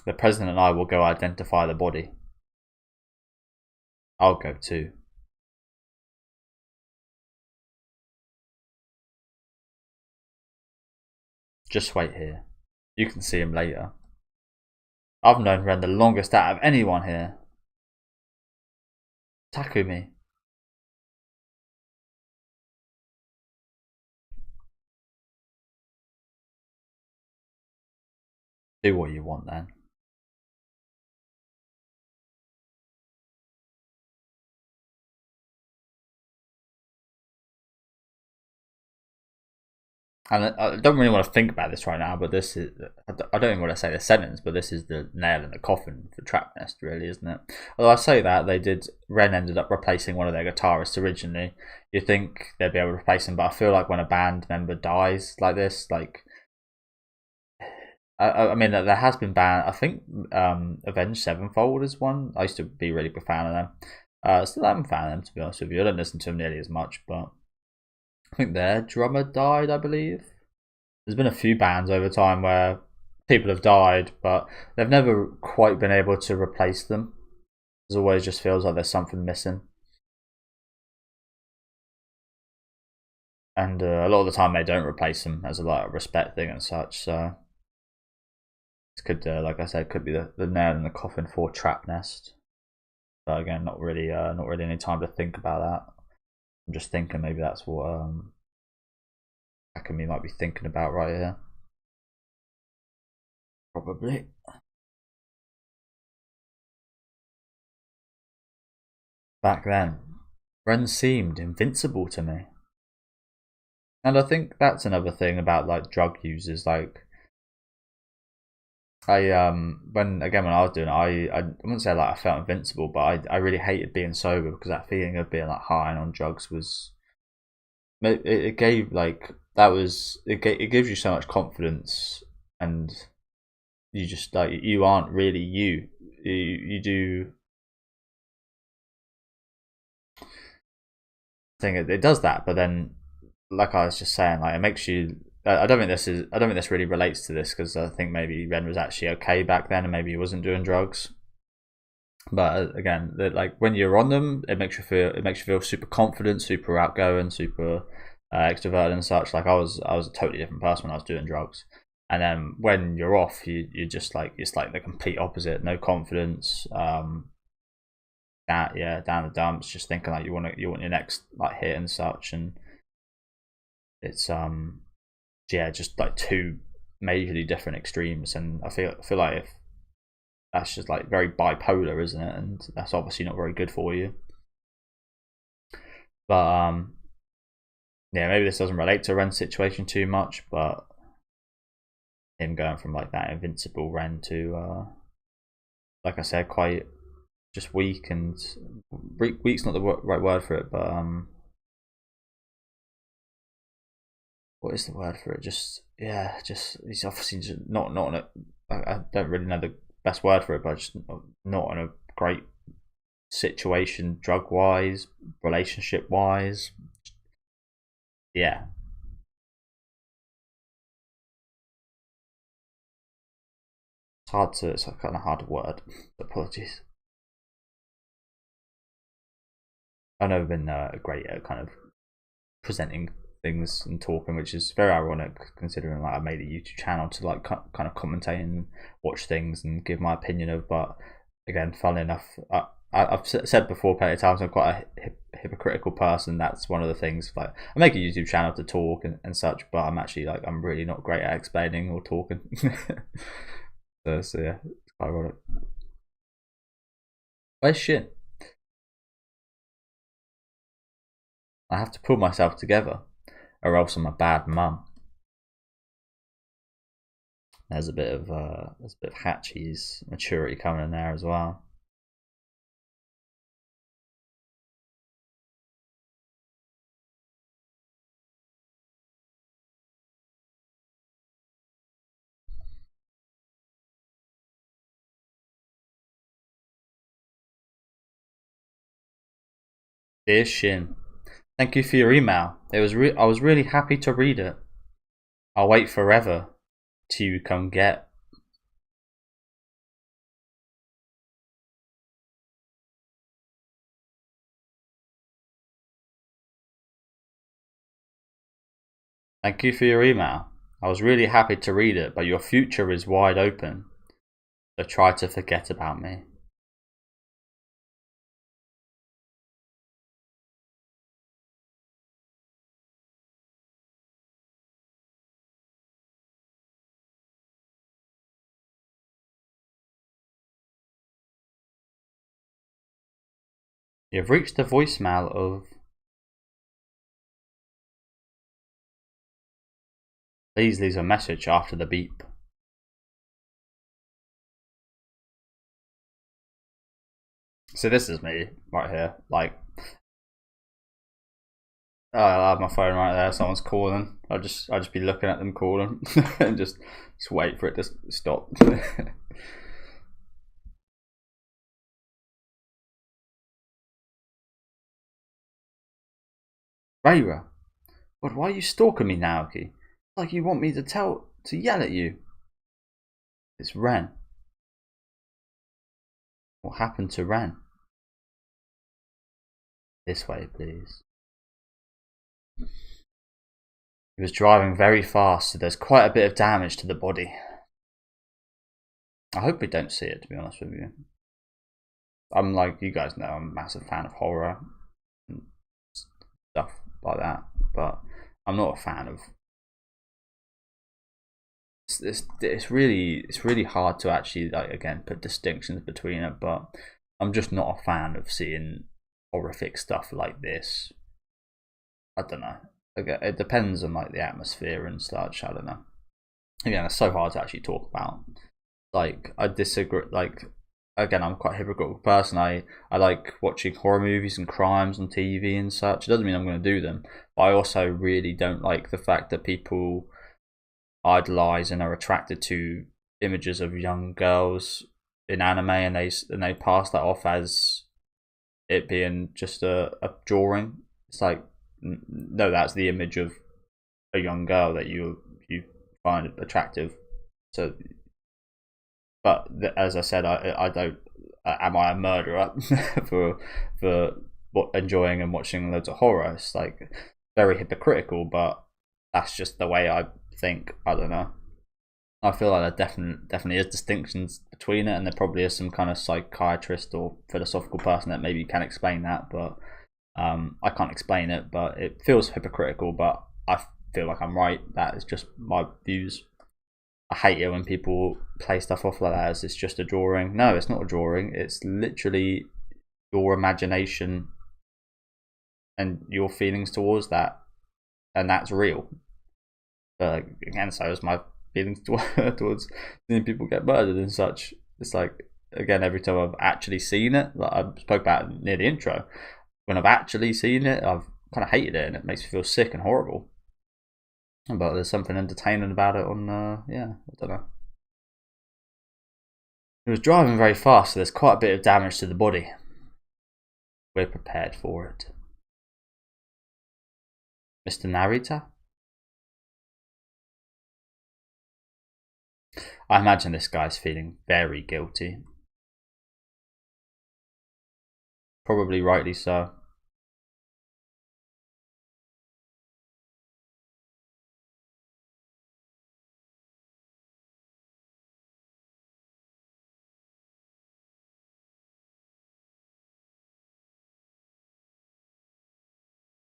The president and I will go identify the body. I'll go too. Just wait here. You can see him later. I've known Ren the longest out of anyone here. Takumi. Do what you want then. And I don't really want to think about this right now, but this is, I don't even want to say the sentence, but this is the nail in the coffin for Trap Nest, really, isn't it? Although I say that, Ren ended up replacing one of their guitarists originally. You think they'd be able to replace him, but I feel like when a band member dies like this, like, I mean, there has been band, I think Avenged Sevenfold is one. I used to be a really big fan of them. Still haven't found them, to be honest with you. I don't listen to them nearly as much, but I think their drummer died, I believe. There's been a few bands over time where people have died, but they've never quite been able to replace them. It always just feels like there's something missing. And a lot of the time they don't replace them as a lot of respect thing and such, so this could, like I said, could be the nail in the coffin for Trap Nest. But again, not really any time to think about that. I'm just thinking maybe that's what Akemi might be thinking about right here. Probably. Back then, Ren seemed invincible to me. And I think that's another thing about like drug users. Like, when I was doing it, I wouldn't say like I felt invincible, but I really hated being sober because that feeling of being like high and on drugs was it gave like it gives you so much confidence, and you just like you aren't really you do thing it does that, but then like I was just saying, like it makes you I don't think this really relates to this because I think maybe Ren was actually okay back then and maybe he wasn't doing drugs. But again, like when you're on them, it makes you feel super confident, super outgoing, super extroverted and such. Like I was a totally different person when I was doing drugs, and then when you're off, you're just like it's like the complete opposite. No confidence. Down the dumps, just thinking like you want your next like hit and such, and it's just like two majorly different extremes, and I feel like if that's just like very bipolar, isn't it? And that's obviously not very good for you. But yeah, maybe this doesn't relate to Ren's situation too much, but him going from like that invincible Ren to like I said, quite just weak, and weak's not the right word for it, but what is the word for it? Just he's obviously just not on a. I don't really know the best word for it, but just not in a great situation, drug wise, relationship wise. Yeah. It's kind of hard to word. Apologies. I've never been great at kind of presenting things and talking, which is very ironic considering like I made a YouTube channel to like kind of commentate and watch things and give my opinion of. But again, funnily enough, I've said before plenty of times I'm quite a hypocritical person. That's one of the things. Like I make a YouTube channel to talk and such, but I'm actually like I'm really not great at explaining or talking. So yeah, it's quite ironic. Where's shit? I have to pull myself together, or else I'm a bad mum. There's a bit of Hatchie's maturity coming in there as well. Dear Shin, thank you for your email. I was really happy to read it. I'll wait forever till you come get. Thank you for your email. I was really happy to read it, but your future is wide open. So try to forget about me. You've reached the voicemail of... Please leave a message after the beep. So this is me right here. Like, I have my phone right there. Someone's calling. I'll just be looking at them calling and just wait for it to stop. Rayra, but why are you stalking me, Naoki? Like you want me to yell at you. It's Ren. What happened to Ren? This way, please. He was driving very fast, so there's quite a bit of damage to the body. I hope we don't see it, to be honest with you. I'm like, you guys know, I'm a massive fan of horror and stuff like that, but I'm not a fan of... It's really hard to actually, like, again, put distinctions between it, but I'm just not a fan of seeing horrific stuff like this. I don't know. Again, it depends on like the atmosphere and such. I don't know. Again, it's so hard to actually talk about. Like, I disagree. Like, again, I'm quite a hypocritical person. I like watching horror movies and crimes on TV and such. It doesn't mean I'm going to do them, but I also really don't like the fact that people idolize and are attracted to images of young girls in anime, and they pass that off as it being just a drawing. It's like, no, that's the image of a young girl that you find attractive. So, but as I said, I don't. Am I a murderer for enjoying and watching loads of horror? It's like very hypocritical, but that's just the way I think. I don't know. I feel like there definitely is distinctions between it, and there probably is some kind of psychiatrist or philosophical person that maybe can explain that, but I can't explain it. But it feels hypocritical, but I feel like I'm right. That is just my views. I hate it when people play stuff off like that as it's just a drawing. No, it's not a drawing. It's literally your imagination and your feelings towards that, and that's real. But again, so is my feelings towards seeing people get murdered and such. It's like, again, every time I've actually seen it, like I spoke about near the intro, when I've actually seen it, I've kind of hated it, and it makes me feel sick and horrible. But there's something entertaining about it on, yeah, I don't know. He was driving very fast, so there's quite a bit of damage to the body. We're prepared for it. Mr. Narita? I imagine this guy's feeling very guilty. Probably rightly so.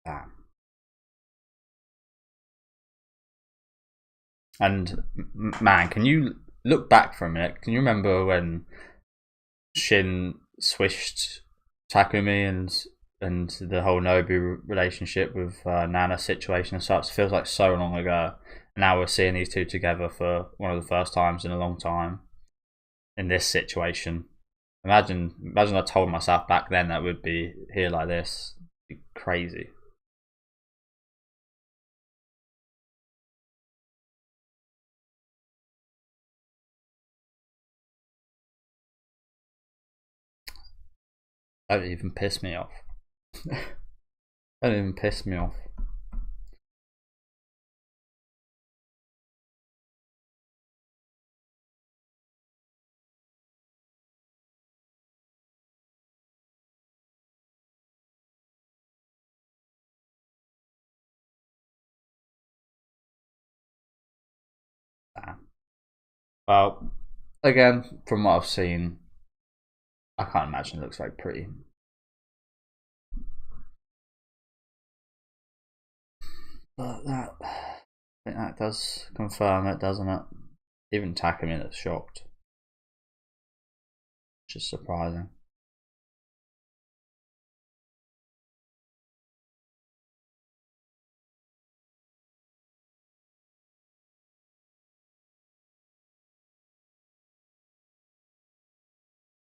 Damn. And man, can you look back for a minute? Can you remember when Shin swished Takumi and the whole Nobu relationship with Nana situation and such? It feels like so long ago. Now we're seeing these two together for one of the first times in a long time in this situation. Imagine I told myself back then that would be here like this. It'd be crazy. That even piss me off. That even piss me off. Well, again, from what I've seen, I can't imagine it looks very pretty. But I think that does confirm it, doesn't it? Even Takumi looks shocked. Which is surprising.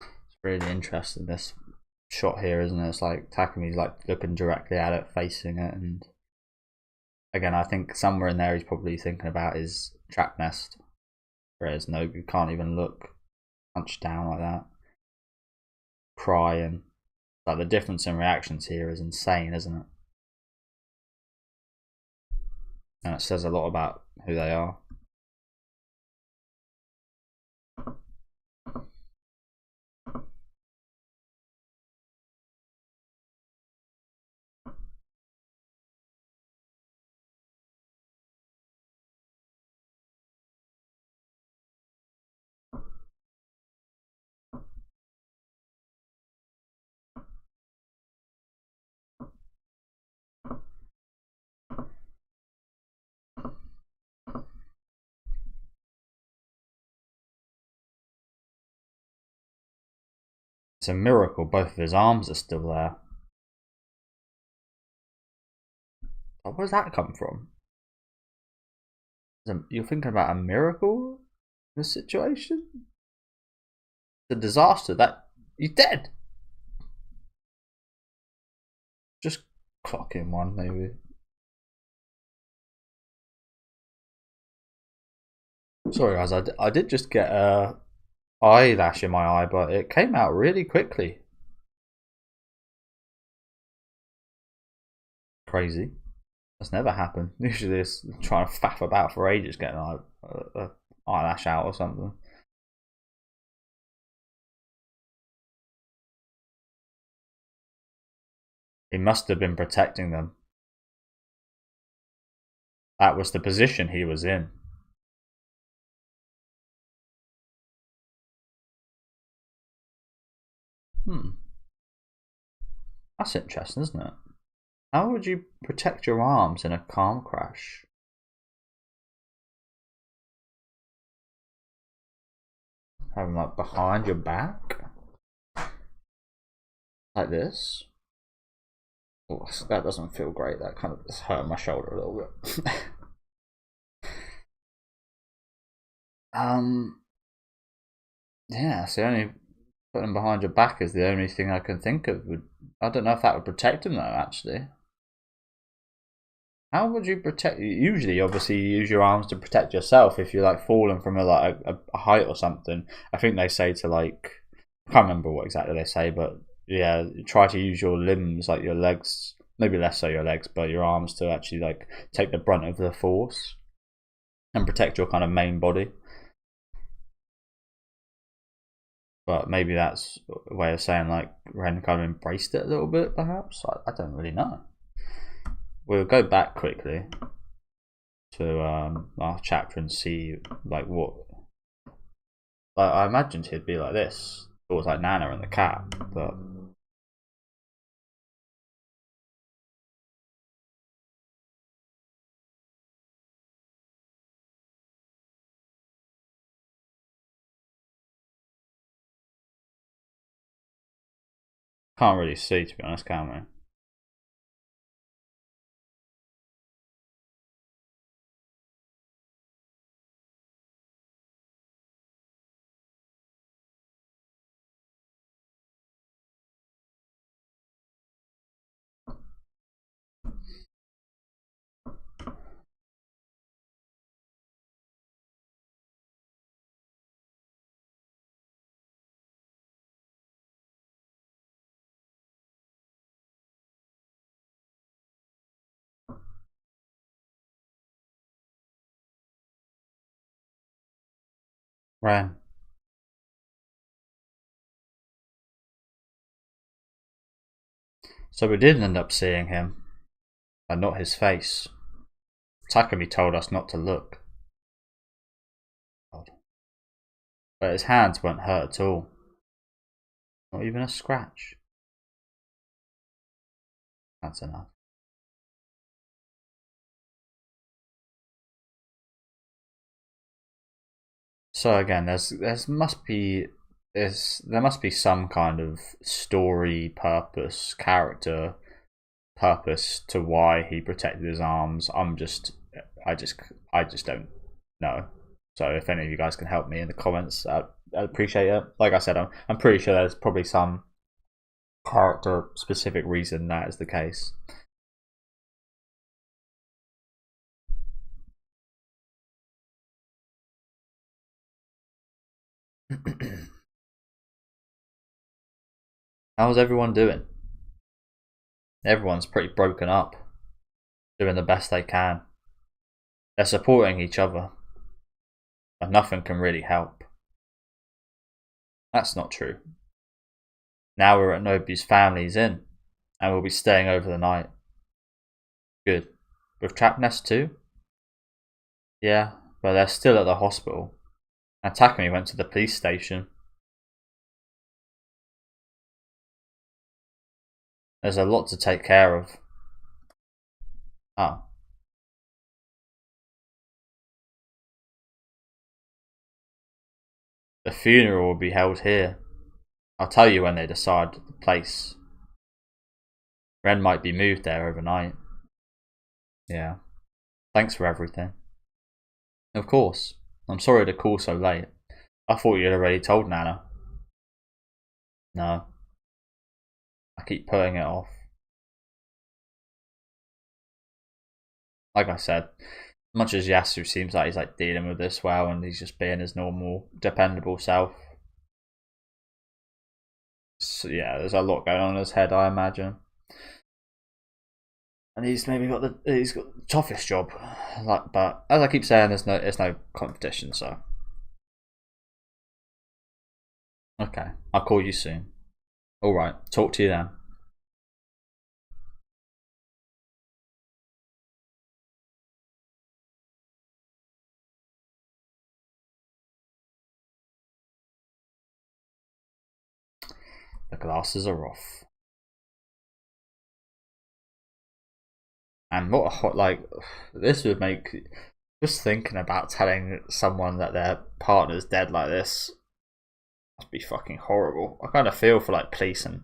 It's really interesting, this shot here, isn't it? It's like Takumi's like looking directly at it, facing it, and again, I think somewhere in there he's probably thinking about his trap nest. Whereas Nobu can't even look punched down like that. Crying. Like the difference in reactions here is insane, isn't it? And it says a lot about who they are. It's a miracle both of his arms are still there. Where does that come from? You're thinking about a miracle in this situation? It's a disaster that he's dead. Just clock in one, maybe. Sorry guys, I did just get a eyelash in my eye, but it came out really quickly. Crazy. That's never happened. Usually it's trying to faff about for ages getting an eyelash out or something. He must have been protecting them. That was the position he was in. That's interesting, isn't it? How would you protect your arms in a car crash? Have them like behind your back? Like this? Oh, that doesn't feel great. That kind of hurt my shoulder a little bit. Yeah, it's the only putting them behind your back is the only thing I can think of. I don't know if that would protect him though, actually. How would you protect? Usually, obviously, you use your arms to protect yourself if you're like falling from a height or something. I think they say to like, I can't remember what exactly they say, but yeah, try to use your limbs, like your legs, maybe less so your legs, but your arms to actually like take the brunt of the force and protect your kind of main body. But maybe that's a way of saying like Ren kind of embraced it a little bit, perhaps. I don't really know. We'll go back quickly to our chapter and see like what. Like, I imagined he'd be like this. It was like Nana and the cat, but Can't really see, to be honest, can we? Ren. So we did end up seeing him, but not his face. Takumi told us not to look. But his hands weren't hurt at all. Not even a scratch. That's enough. So again, there must be some kind of story purpose, character purpose to why he protected his arms. I just don't know. So if any of you guys can help me in the comments, I'd appreciate it. Like I said, I'm pretty sure there's probably some character specific reason that is the case. How's everyone doing? Everyone's pretty broken up, doing the best they can. They're supporting each other, but nothing can really help. That's not true. Now we're at Nobu's family's inn, and we'll be staying over the night. Good. With Trap Nest too? Yeah, but they're still at the hospital. And Takumi went to the police station. There's a lot to take care of. Oh. The funeral will be held here. I'll tell you when they decide the place. Ren might be moved there overnight. Yeah. Thanks for everything. Of course. I'm sorry to call so late. I thought you'd already told Nana. No. I keep putting it off. Like I said, much as Yasu seems like he's like dealing with this well and he's just being his normal, dependable self. So yeah, there's a lot going on in his head, I imagine. And he's maybe got the toughest job. Like, but as I keep saying, there's no competition, so. Okay, I'll call you soon. Alright, talk to you then. The glasses are off. And what a hot, like, this would make, just thinking about telling someone that their partner's dead like this must be fucking horrible. I kind of feel for like police and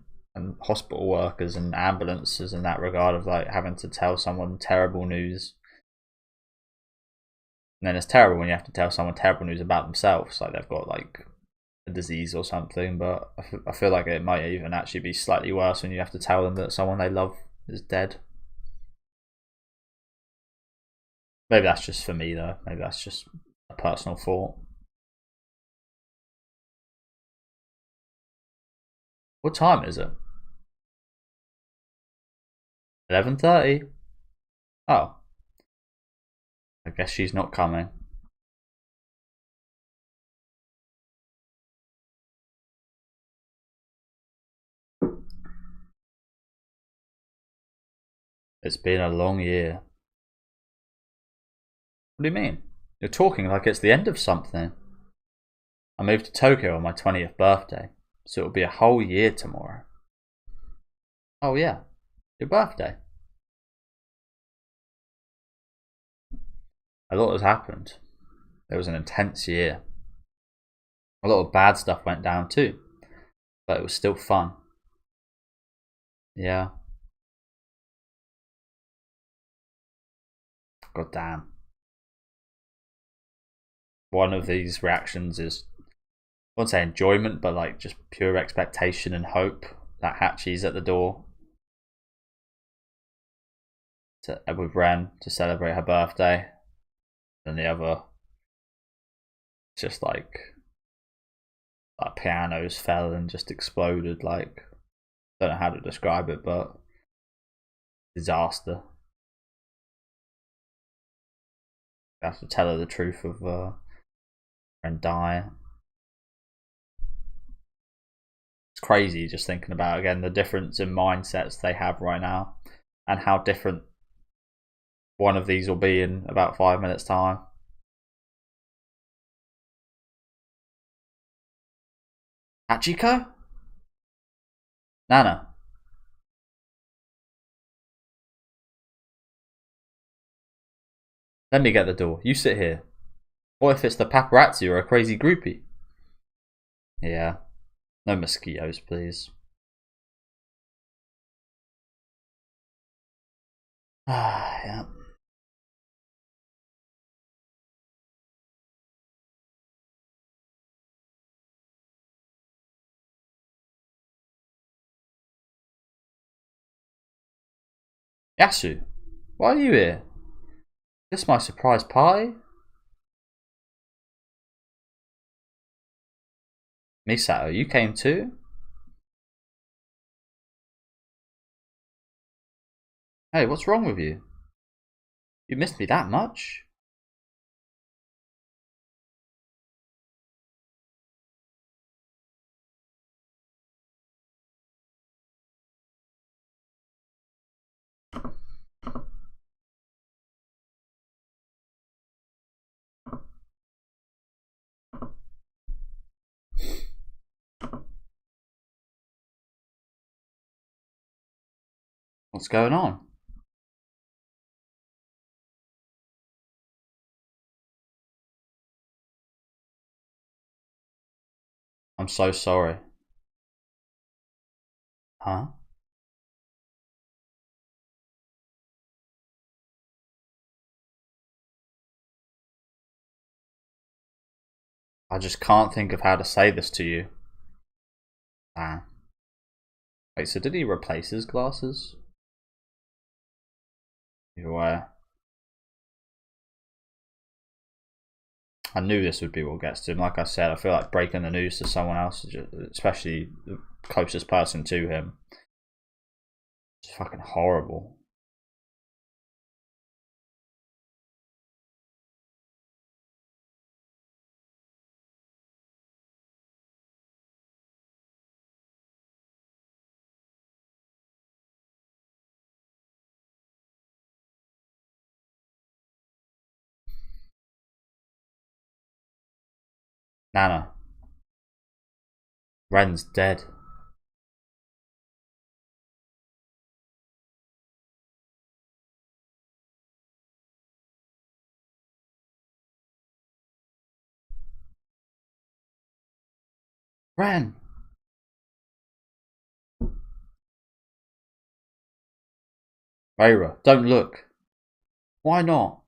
hospital workers and ambulances in that regard of like having to tell someone terrible news. And then it's terrible when you have to tell someone terrible news about themselves, like they've got like a disease or something. But I feel like it might even actually be slightly worse when you have to tell them that someone they love is dead. Maybe that's just for me though. Maybe that's just a personal thought. What time is it? 11:30. Oh, I guess she's not coming. It's been a long year. What do you mean? You're talking like it's the end of something. I moved to Tokyo on my 20th birthday, so it'll be a whole year tomorrow. Oh yeah, your birthday. A lot has happened. It was an intense year. A lot of bad stuff went down too, but it was still fun. Yeah. God damn. One of these reactions is, I won't say enjoyment, but like just pure expectation and hope that Hachi's at the door with Ren to celebrate her birthday. And the other, just like pianos fell and just exploded. Like, don't know how to describe it, but disaster. I have to tell her the truth of and die. It's crazy just thinking about again the difference in mindsets they have right now, and how different one of these will be in about 5 minutes time. Hachiko? Nana. Let me get the door. You sit here. What if it's the paparazzi or a crazy groupie? Yeah. No mosquitoes, please. Ah, yeah. Yasu, why are you here? Is this my surprise party? Misato, you came too? Hey, what's wrong with you? You missed me that much? What's going on? I'm so sorry. Huh? I just can't think of how to say this to you. Ah. Wait, so did he replace his glasses? Either way. I knew this would be what gets to him. Like I said, I feel like breaking the news to someone else, especially the closest person to him, it's fucking horrible. Nana, Ren's dead. Ren! Reira, don't look. Why not?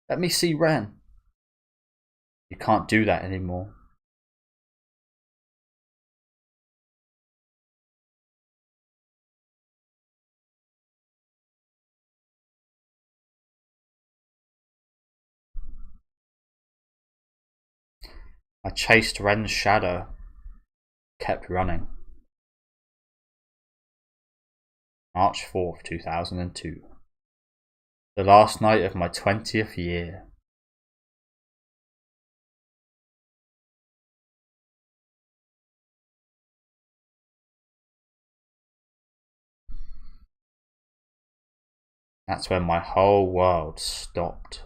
Let me see Ren. You can't do that anymore. I chased Ren's shadow. Kept running. March 4th, 2002. The last night of my 20th year. That's when my whole world stopped.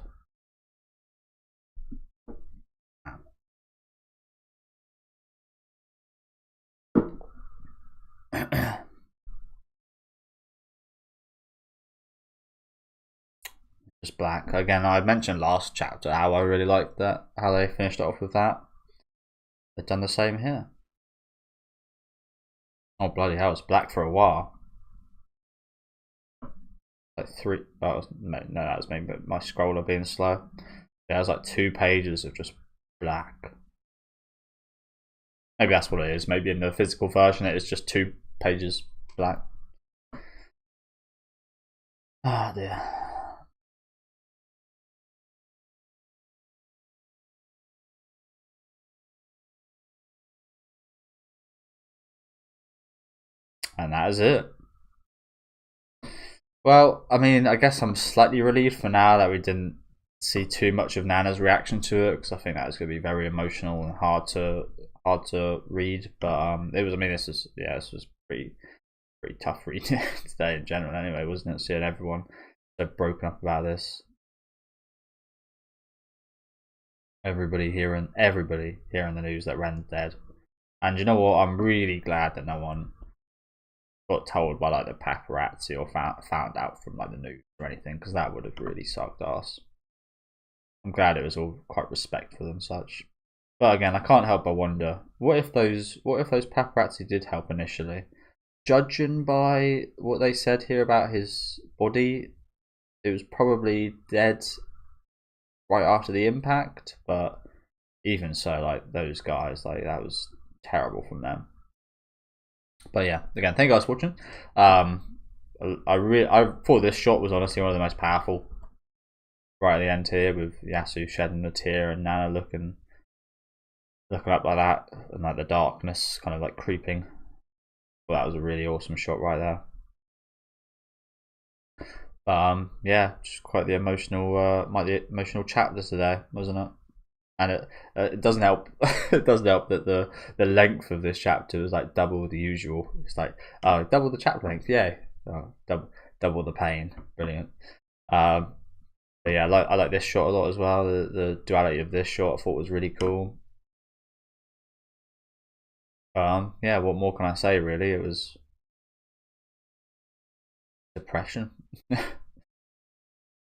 Just black. Again, I mentioned last chapter how I really liked that, how they finished off with that. They've done the same here. Oh bloody hell, it's black for a while. like 3. Oh no, that was maybe my scroller being slow. Yeah, it was like 2 pages of just black. Maybe that's what it is. Maybe in the physical version it is just 2 pages black. Ah, dear. And that is it. Well, I mean, I guess I'm slightly relieved for now that we didn't see too much of Nana's reaction to it, because I think that was going to be very emotional and hard to read. But it was. I mean, this was pretty tough reading today in general. Anyway, wasn't it? Seeing everyone so broken up about this. Everybody hearing the news that Ren's dead. And you know what? I'm really glad that no one got told by like the paparazzi or found out from like the news or anything, because that would have really sucked ass. I'm glad it was all quite respectful and such. But again, I can't help but wonder, what if those paparazzi did help initially? Judging by what they said here about his body, it was probably dead right after the impact, but even so, like those guys, like that was terrible from them. But yeah, again, thank you guys for watching. I thought this shot was honestly one of the most powerful right at the end here, with Yasu shedding a tear and Nana looking up like that, and like the darkness kind of like creeping. Well, that was a really awesome shot right there. Yeah, just quite the emotional chapter today, wasn't it? And it doesn't help. It doesn't help that the length of this chapter was like double the usual. It's like, oh, double the chapter length, yay! Oh, double the pain, brilliant. But yeah, I like this shot a lot as well. The duality of this shot I thought was really cool. Yeah, what more can I say really? It was depression.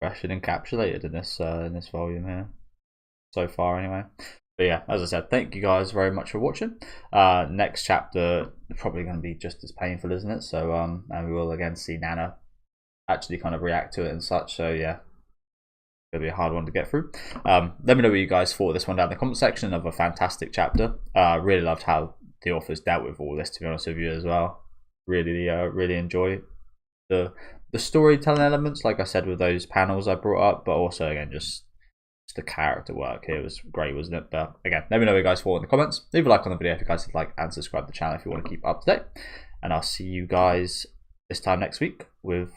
Depression encapsulated in this volume here. So far anyway. But yeah, as I said, thank you guys very much for watching. Next chapter probably going to be just as painful, isn't it? So and we will again see Nana actually kind of react to it and such. So yeah, it'll be a hard one to get through. Let me know what you guys thought of this one down in the comment section. Of a fantastic chapter. Really loved how the authors dealt with all this, to be honest with you as well. Really enjoy the storytelling elements, like I said, with those panels I brought up, but also again just the character work here was great, wasn't it? But again, let me know what you guys thought in the comments. Leave a like on the video if you guys would like, and subscribe to the channel if you want to keep up to date. And I'll see you guys this time next week with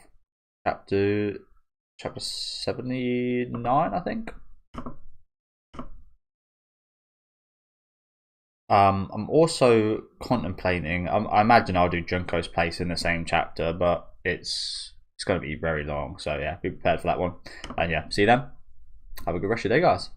chapter 79, I think. I'm also contemplating. I imagine I'll do Junko's place in the same chapter, but it's going to be very long. So yeah, be prepared for that one. And yeah, see you then. Have a good rest of your day, guys.